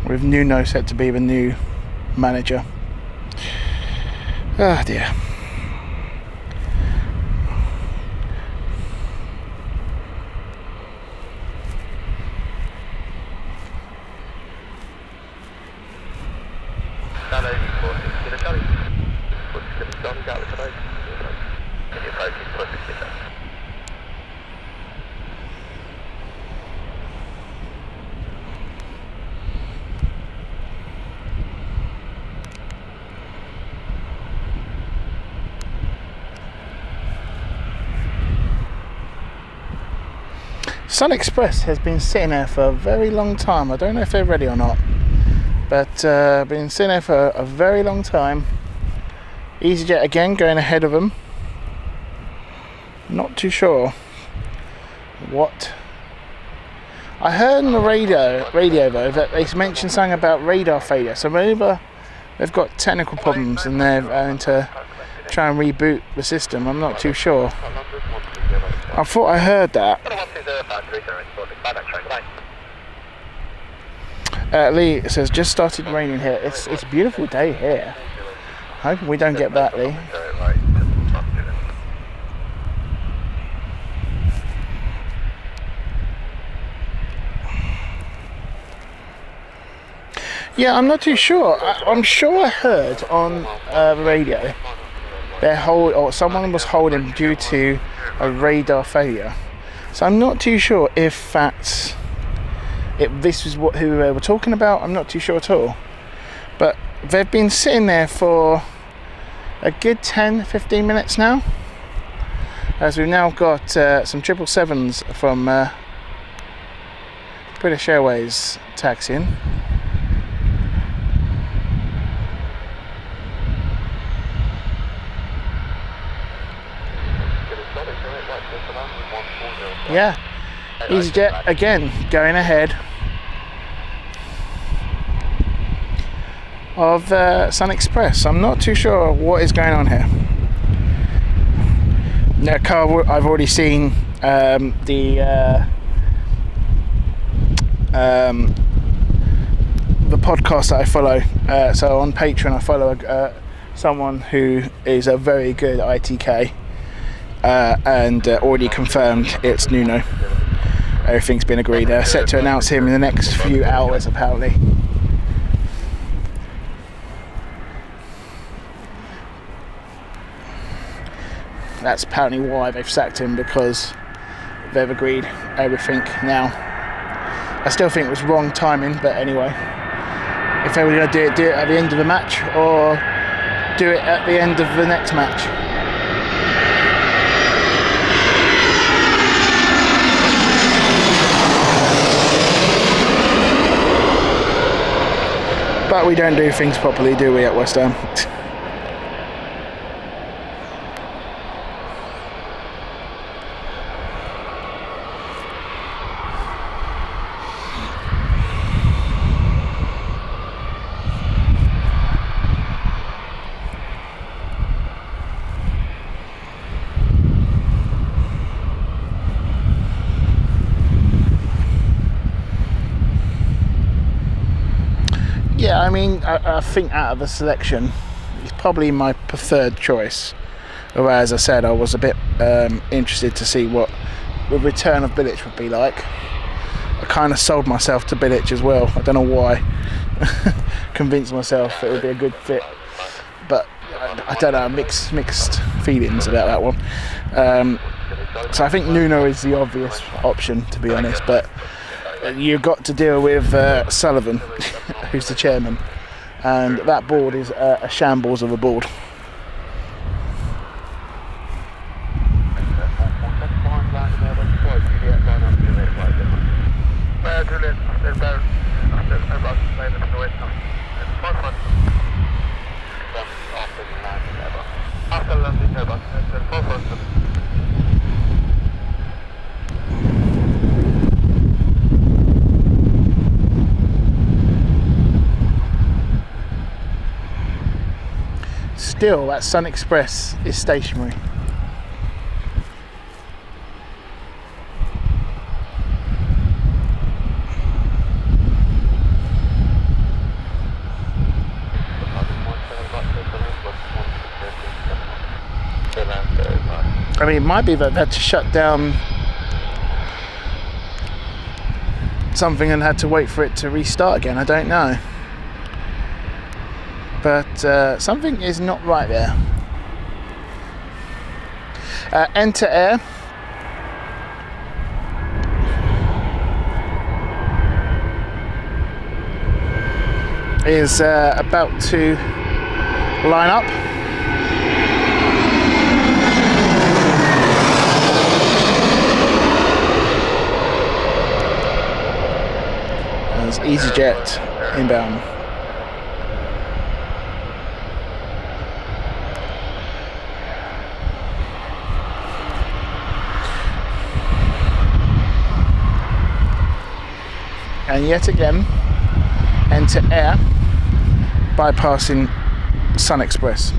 With Nuno set to be the new manager. Oh dear. Sun Express has been sitting there for a very long time. I don't know if they're ready or not, but been sitting there for a very long time. EasyJet again going ahead of them. Not too sure what. I heard on the radio though that they mentioned something about radar failure. So maybe they've got technical problems and they're going to try and reboot the system. I'm not too sure. I thought I heard that. Lee says just started raining here. It's a beautiful day here. Hoping we don't get that, Lee. Yeah, I'm not too sure. I'm sure I heard on the radio someone was holding due to a radar failure. So I'm not too sure if that's this was who they were talking about. I'm not too sure at all. But they've been sitting there for a good 10-15 minutes now, as we've now got some 777s from British Airways taxiing. Yeah, EasyJet again going ahead of Sun Express. I'm not too sure what is going on here. Now, car, I've already seen the podcast that I follow. So on Patreon, I follow someone who is a very good ITK. And already confirmed it's Nuno. Everything's been agreed. Set to announce him in the next few hours, apparently. That's apparently why they've sacked him, because they've agreed everything now. I still think it was wrong timing, but anyway, if they were going to do it at the end of the match, or do it at the end of the next match. But we don't do things properly, do we, at West Ham? Yeah, I mean, I think out of the selection, he's probably my preferred choice. Although, as I said, I was a bit interested to see what the return of Bilic would be like. I kind of sold myself to Bilic as well. I don't know why. Convinced myself it would be a good fit. But I don't know, mixed feelings about that one. So I think Nuno is the obvious option, to be honest. But you've got to deal with Sullivan, who's the chairman, and that board is a shambles of a board. Still, that Sun Express is stationary. I mean, it might be that they had to shut down something and had to wait for it to restart again. I don't know. But something is not right there. Enter Air. Is about to line up. As EasyJet inbound. And yet again, Enter Air bypassing Sun Express.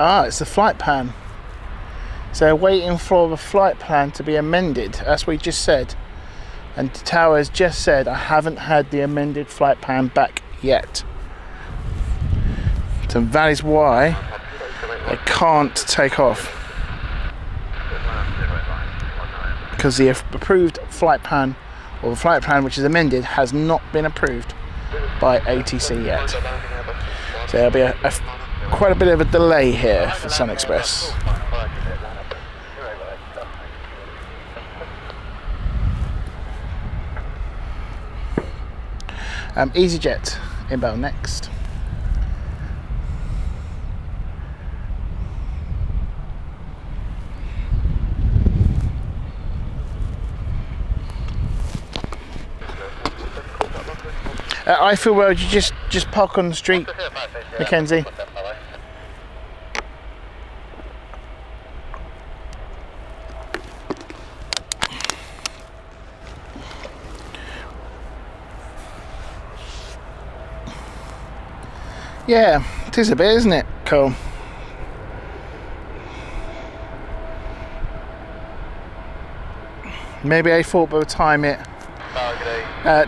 it's the flight plan. So they're waiting for the flight plan to be amended. That's what he just said. And the tower has just said, I haven't had the amended flight plan back yet. So that is why they can't take off. Because the approved flight plan, or the flight plan which is amended, has not been approved by ATC yet. So there'll be quite a bit of a delay here for Sun Express. EasyJet inbound next. I feel well. You just park on the street, Mackenzie. Yeah, it is a bit, isn't it, Cole? Maybe I thought by the time it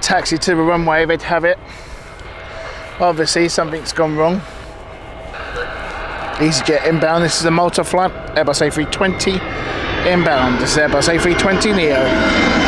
taxi to the runway they'd have it. Obviously something's gone wrong. EasyJet inbound. This is a Malta flight, Airbus A320 inbound. This is Airbus A320 Neo.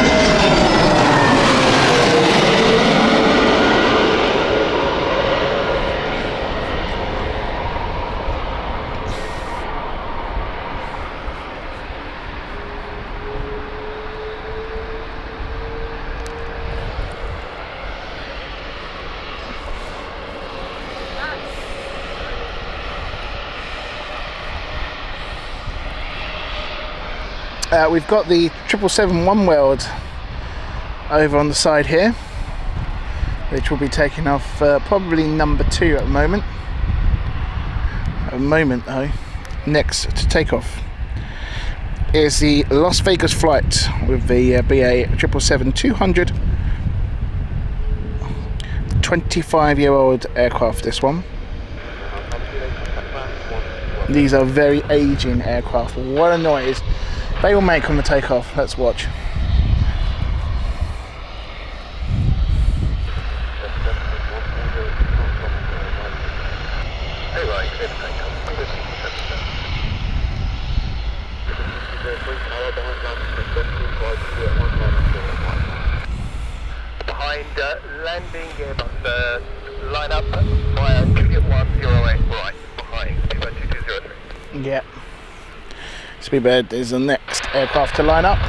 We've got the 777 One World over on the side here, which will be taking off probably number 2 at the moment. Though, next to take off is the Las Vegas flight with the BA 777-200, 25-year-old aircraft. This one. These are very aging aircraft. What a noise they will make on the takeoff. Let's watch. Behind landing gearbox, line up via ticket 108 right, behind 2203. Yeah. Speedbird is the next aircraft to line up.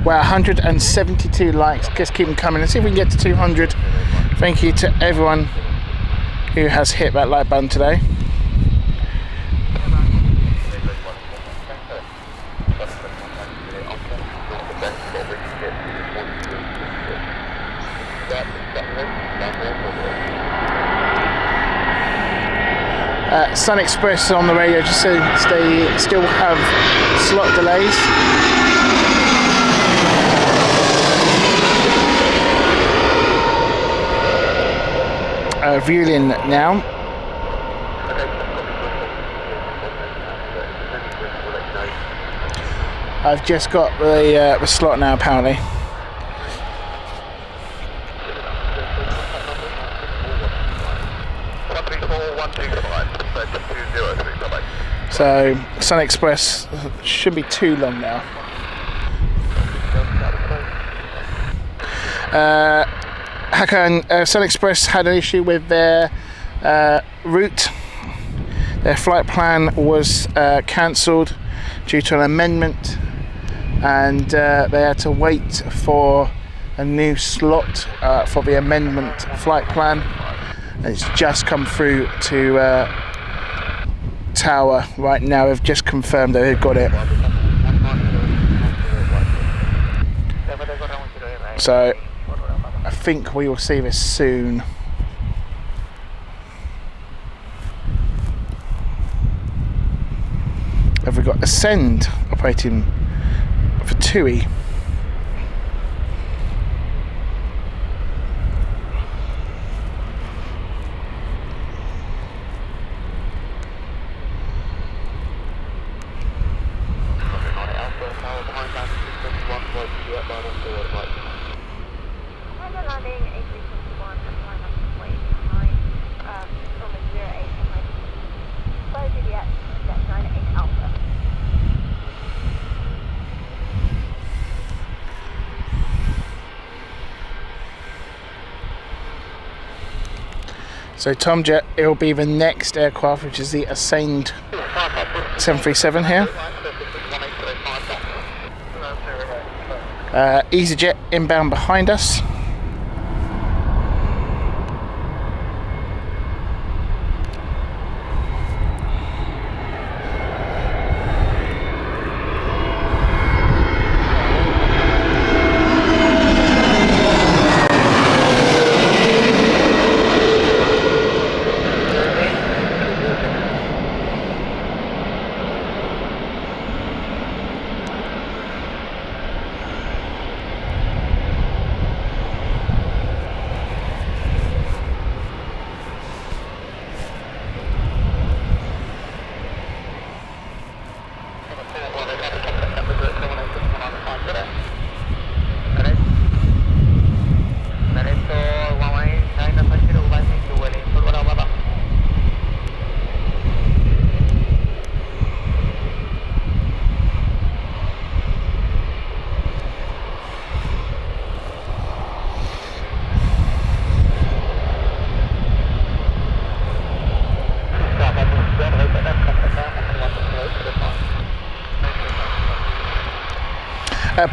We're at 172 likes. Just keep them coming. Let's see if we can get to 200. Thank you to everyone who has hit that like button today. Sun Express on the radio just says they still have slot delays. Viewing now. I've just got the slot now apparently. So Sun Express should be too long now. Sun Express had an issue with their route. Their flight plan was cancelled due to an amendment, and they had to wait for a new slot for the amendment flight plan. And it's just come through to Tower right now. They've just confirmed that they've got it. So I think we will see this soon. Have we got Ascend operating for TUI? So Tomjet, it will be the next aircraft, which is the Ascend 737 here. EasyJet inbound behind us.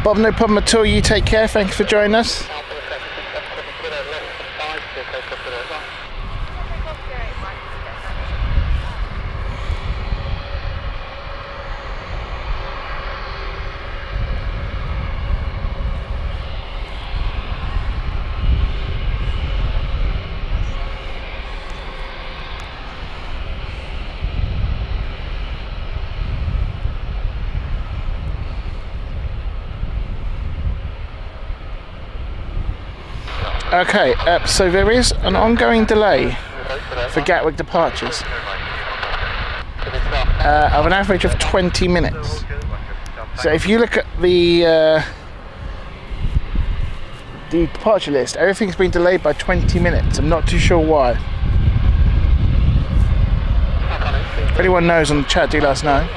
Bob, no problem at all. You take care. Thanks for joining us. Okay, so there is an ongoing delay for Gatwick departures of an average of 20 minutes. So if you look at the departure list, everything's been delayed by 20 minutes. I'm not too sure why. If anyone knows on the chat, do let us know.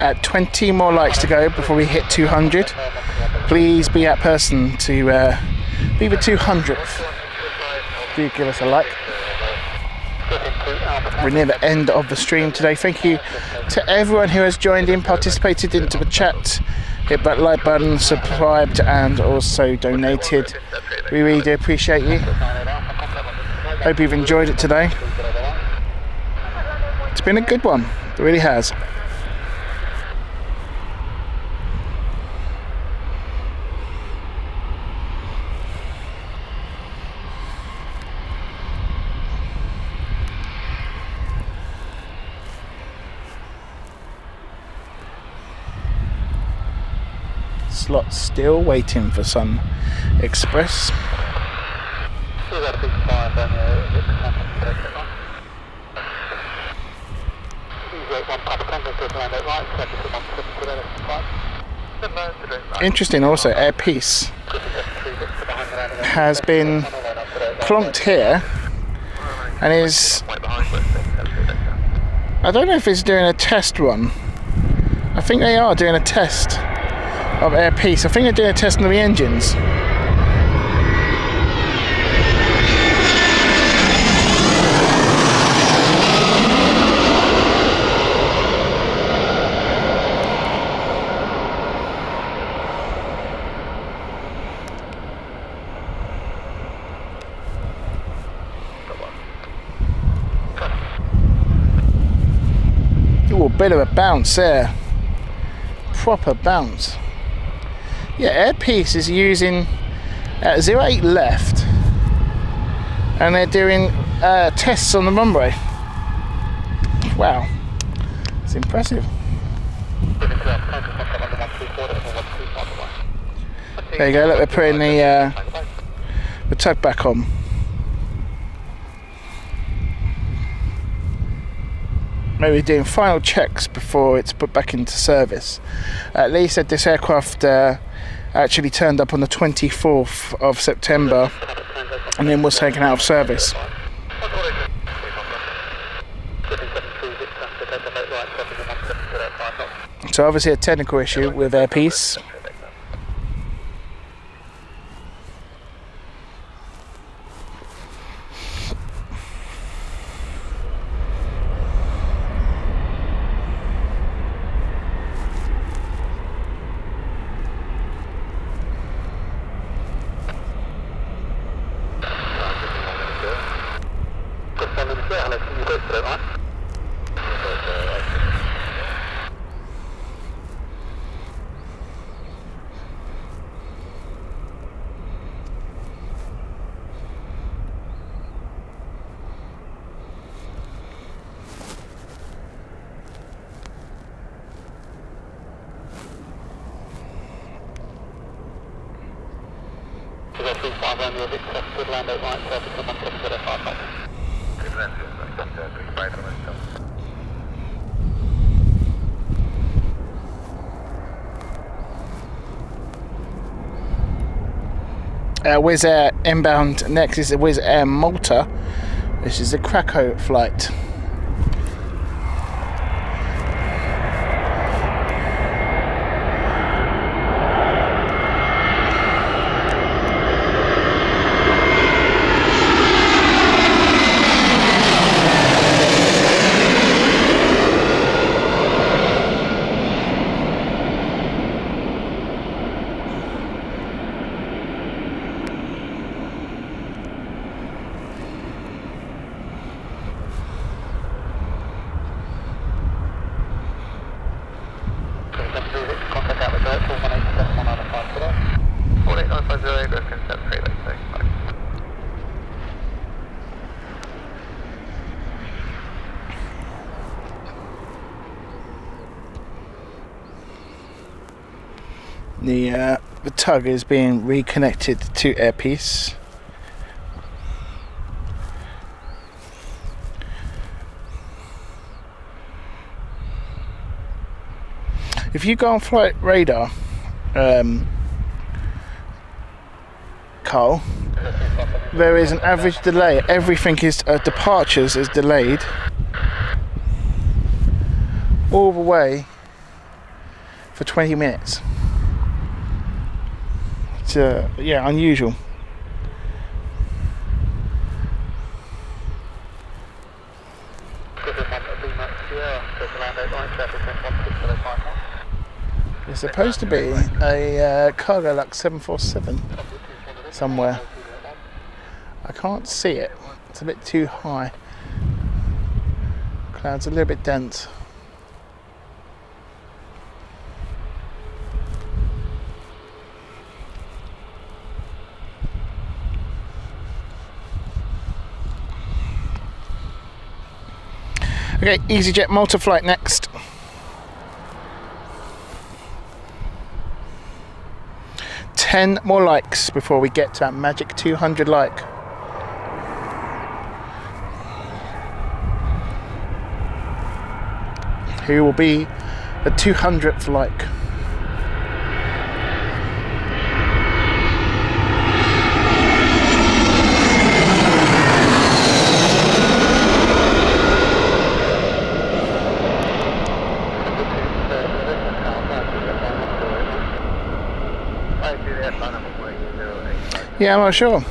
at 20 more likes to go before we hit 200. Please be that person to be the 200th. Do give us a like. We're near the end of the stream today. Thank you to everyone who has joined in, participated into the chat, hit that like button, subscribed, and also donated. We really do appreciate you. Hope you've enjoyed it today. It's been a good one. It really has. Slot still waiting for Sun Express. Interesting also, Air Peace has been plonked here and is, I don't know if it's doing a test run. I think they are doing a test of Air Peace. I think they're doing a test on the engines. Ooh, a bit of a bounce there. Proper bounce. Yeah, Air Peace is using 08 left, and they're doing tests on the runway. Wow, it's impressive. There you go. Look, they're putting the tug back on. Maybe doing final checks before it's put back into service. Lee said this aircraft actually turned up on the 24th of September and then was taken out of service. So obviously a technical issue with Air Peace. Whiz Air inbound. Next is the Whiz Air Malta. This is the Krakow flight. The tug is being reconnected to Air Peace. If you go on flight radar, Carl, there is an average delay. Everything is departures is delayed all the way for 20 minutes. It's yeah, unusual. There's supposed to be a cargo Lux 747 somewhere. I can't see it. It's a bit too high. Cloud's a little bit dense. Okay, EasyJet multi-flight next. Ten more likes before we get to that magic 200 like. Who will be the 200th like? Yeah, I'm not sure.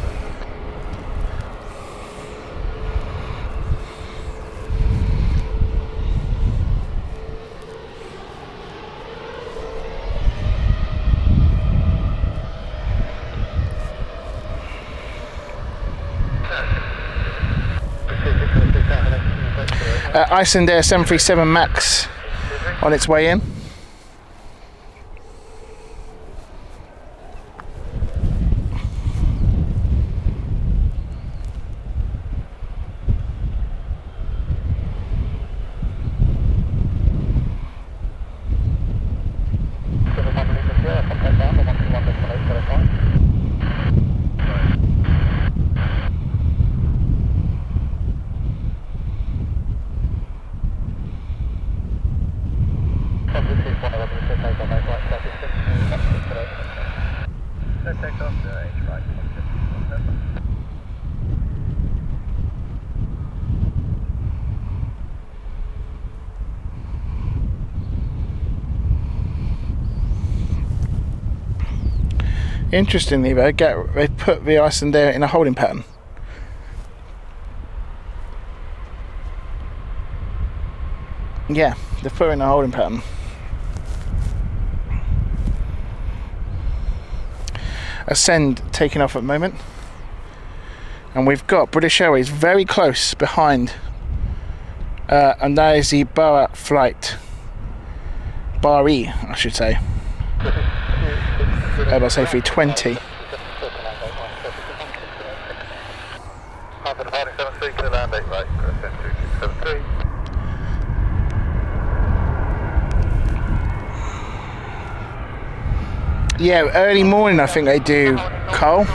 Iceland Air 737 Max on its way in. Interestingly, they put the Iceland Air in a holding pattern. Yeah, they've put it in a holding pattern. Ascend taking off at the moment, and we've got British Airways very close behind, and that is the Bharat flight, Bari, I should say. Airbus A320. Yeah, early morning I think they do, Cole.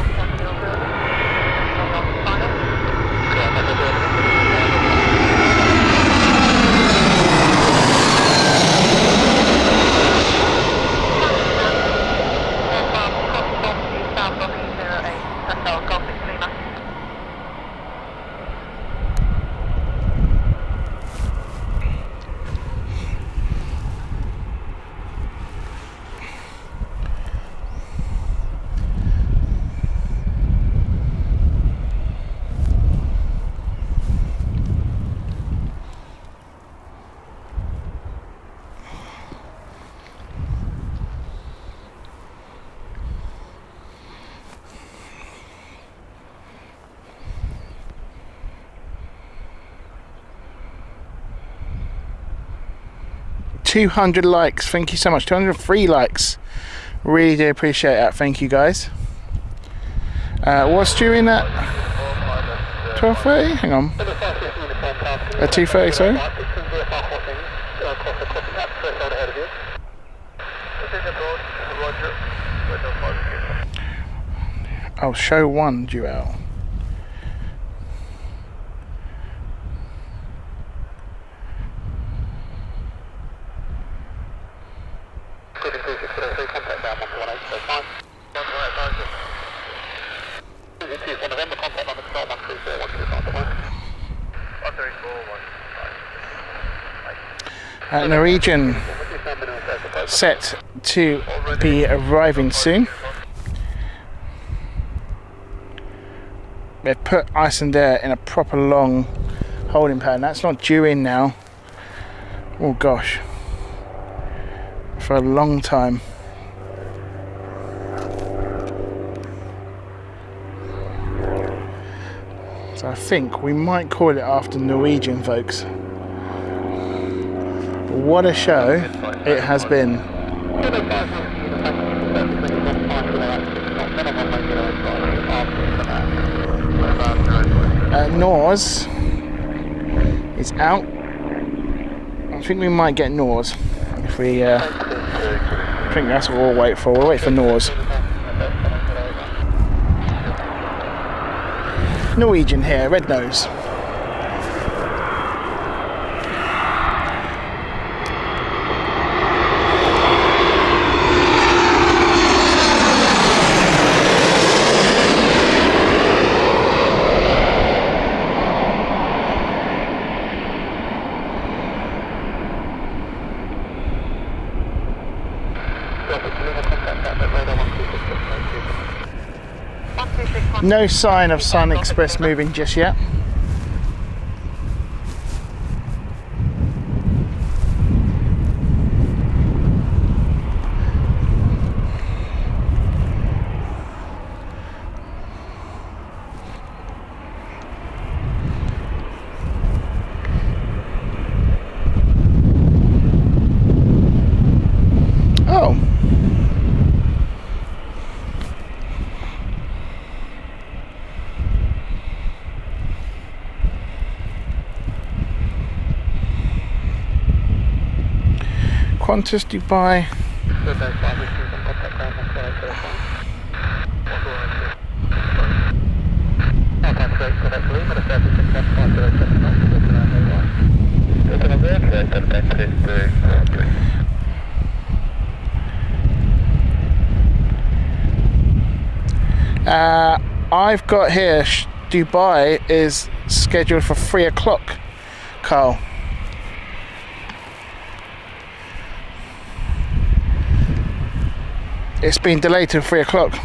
$200 likes, thank you so much. 203 likes, really do appreciate that. Thank you guys. What's due in at 12:30? Hang on, at 2:30, sorry. Oh, show 1 due out. Norwegian set to be arriving soon. They've put Icelandair in a proper long holding pattern. That's not due in now. Oh gosh, for a long time. So I think we might call it after Norwegian, folks. What a show it has been. Norse is out. I think we might get Norse if we. I think that's what we'll wait for. We'll wait for Norse. Norwegian here, red nose. No sign of Sun Express moving just yet. Oh. Qantas Dubai. I've got here Dubai is scheduled for 3 o'clock, Carl. It's been delayed till 3 o'clock.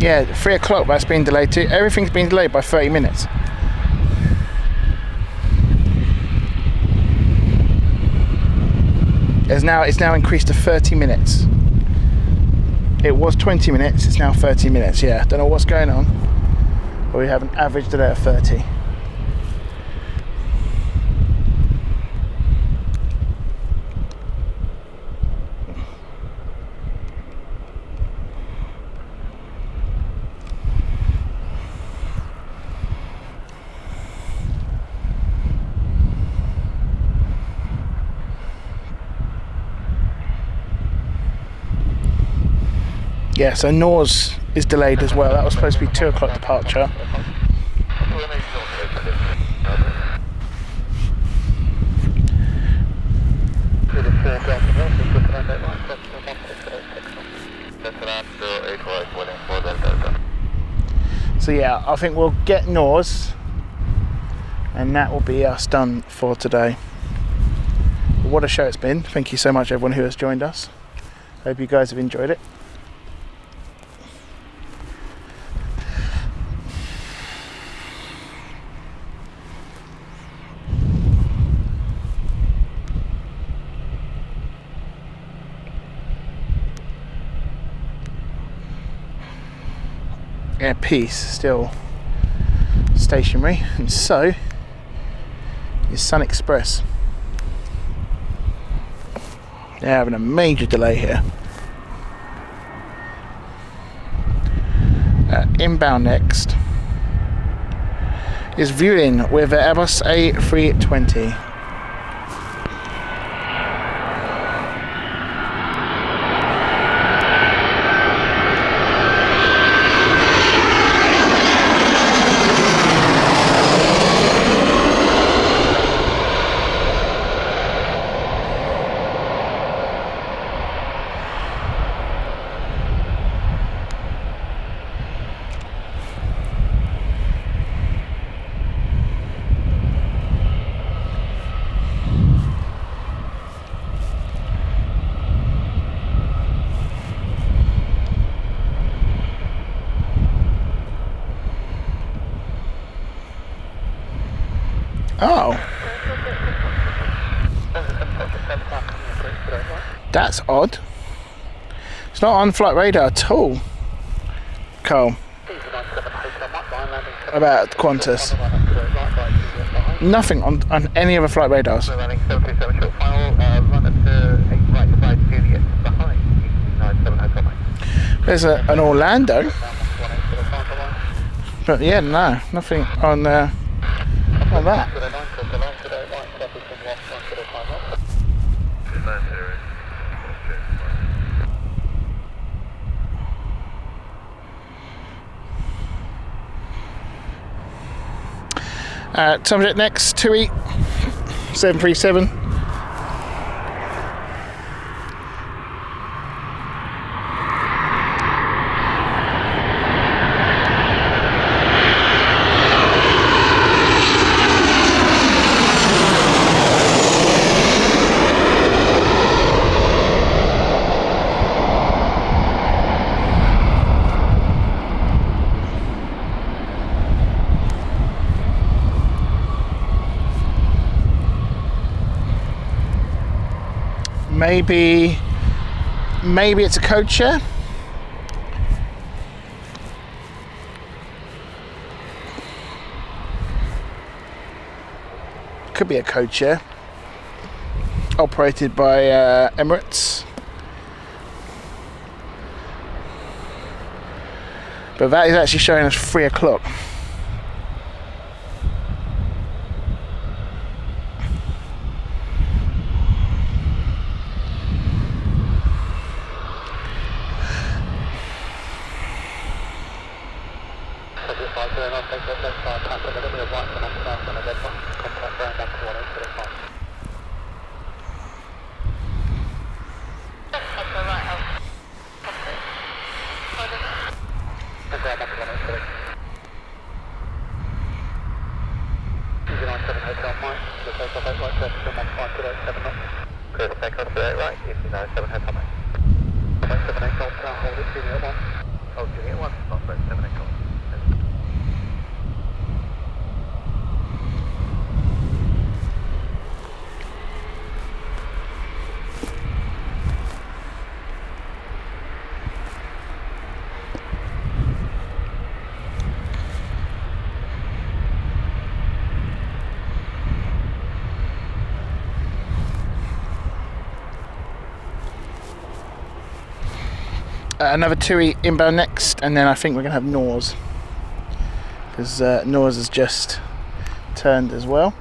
Yeah, 3 o'clock, that's been delayed too. Everything's been delayed by 30 minutes. It's now increased to 30 minutes. It was 20 minutes, it's now 30 minutes, yeah. Don't know what's going on, but we have an average delay of 30. Yeah, so Norse is delayed as well. That was supposed to be 2 o'clock departure. So yeah, I think we'll get Norse, and that will be us done for today. But what a show it's been. Thank you so much everyone who has joined us. Hope you guys have enjoyed it. Airpiece still stationary, and so is Sun Express. They're having a major delay here. Inbound next is Vueling with the Airbus A380. Oh. That's odd. It's not on flight radar at all. Carl. About Qantas. Nothing on any other flight radars. There's an Orlando. But yeah, no, nothing on that. Subject next, 2E 737. Maybe it's a code share. Could be a code share operated by Emirates, but that is actually showing us 3 o'clock. Another 2E inbound next, and then I think we're going to have Norse, because Norse has just turned as well.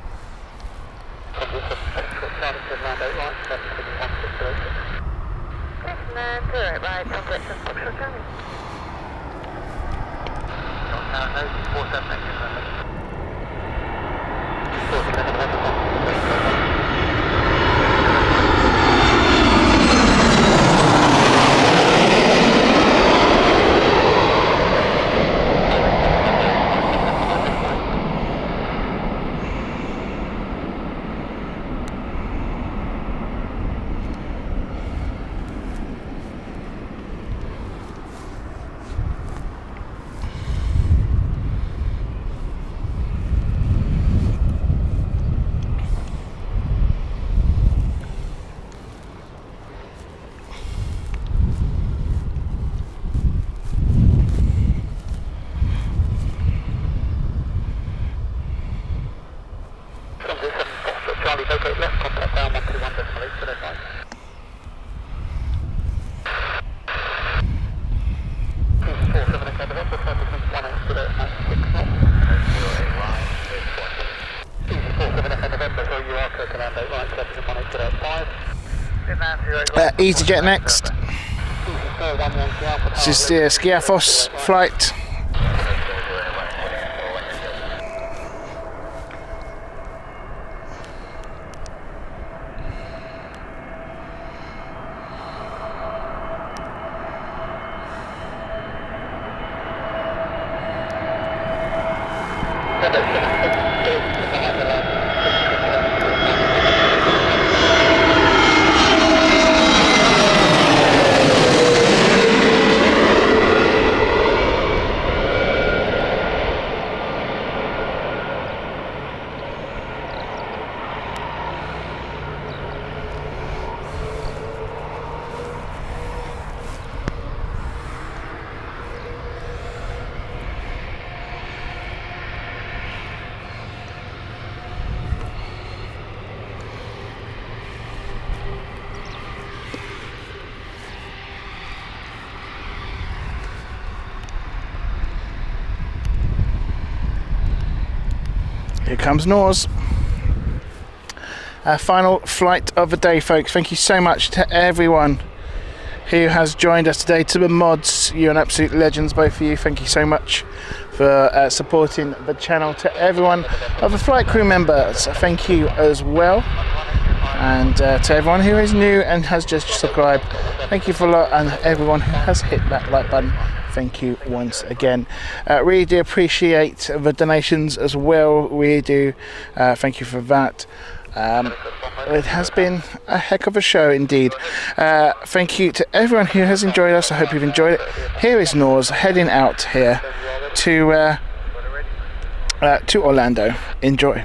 EasyJet next. This is the Skiathos flight. Here comes Nors. Our final flight of the day, folks. Thank you so much to everyone who has joined us today. To the mods, you're an absolute legends, both of you. Thank you so much for supporting the channel. To everyone of the flight crew members, thank you as well. And to everyone who is new and has just subscribed, thank you for a lot. And everyone who has hit that like button, thank you once again. Really do appreciate the donations as well. Really do. Thank you for that. It has been a heck of a show indeed. Thank you to everyone who has enjoyed us. I hope you've enjoyed it. Here is Nors heading out here to Orlando. Enjoy.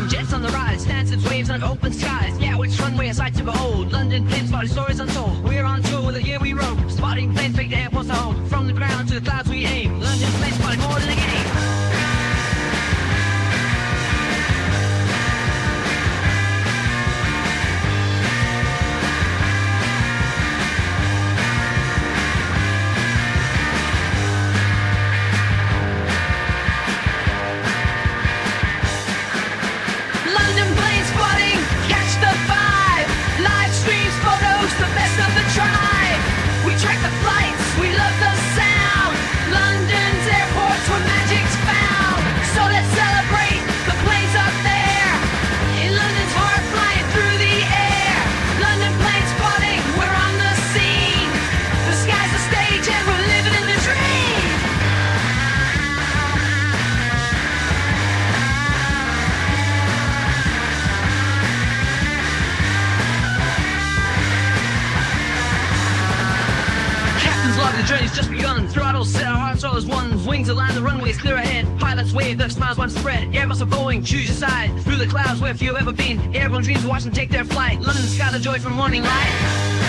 Jets on the rise, dancing waves on open skies. Gatwick's runway, a sight to behold. London Planespotting, stories untold. We're on tour with the year we roam. Spotting planes, fake the airports to home. From the ground to the clouds we aim. London Planespotting, more than a game. The journey's just begun. Throttles set, our hearts all as one. Wings align, the runway's clear ahead. Pilots wave, their smiles once spread. Airbus or Boeing, choose your side. Through the clouds where few have ever been. Airborne dreams, watch them take their flight. London sky, the joy from morning light.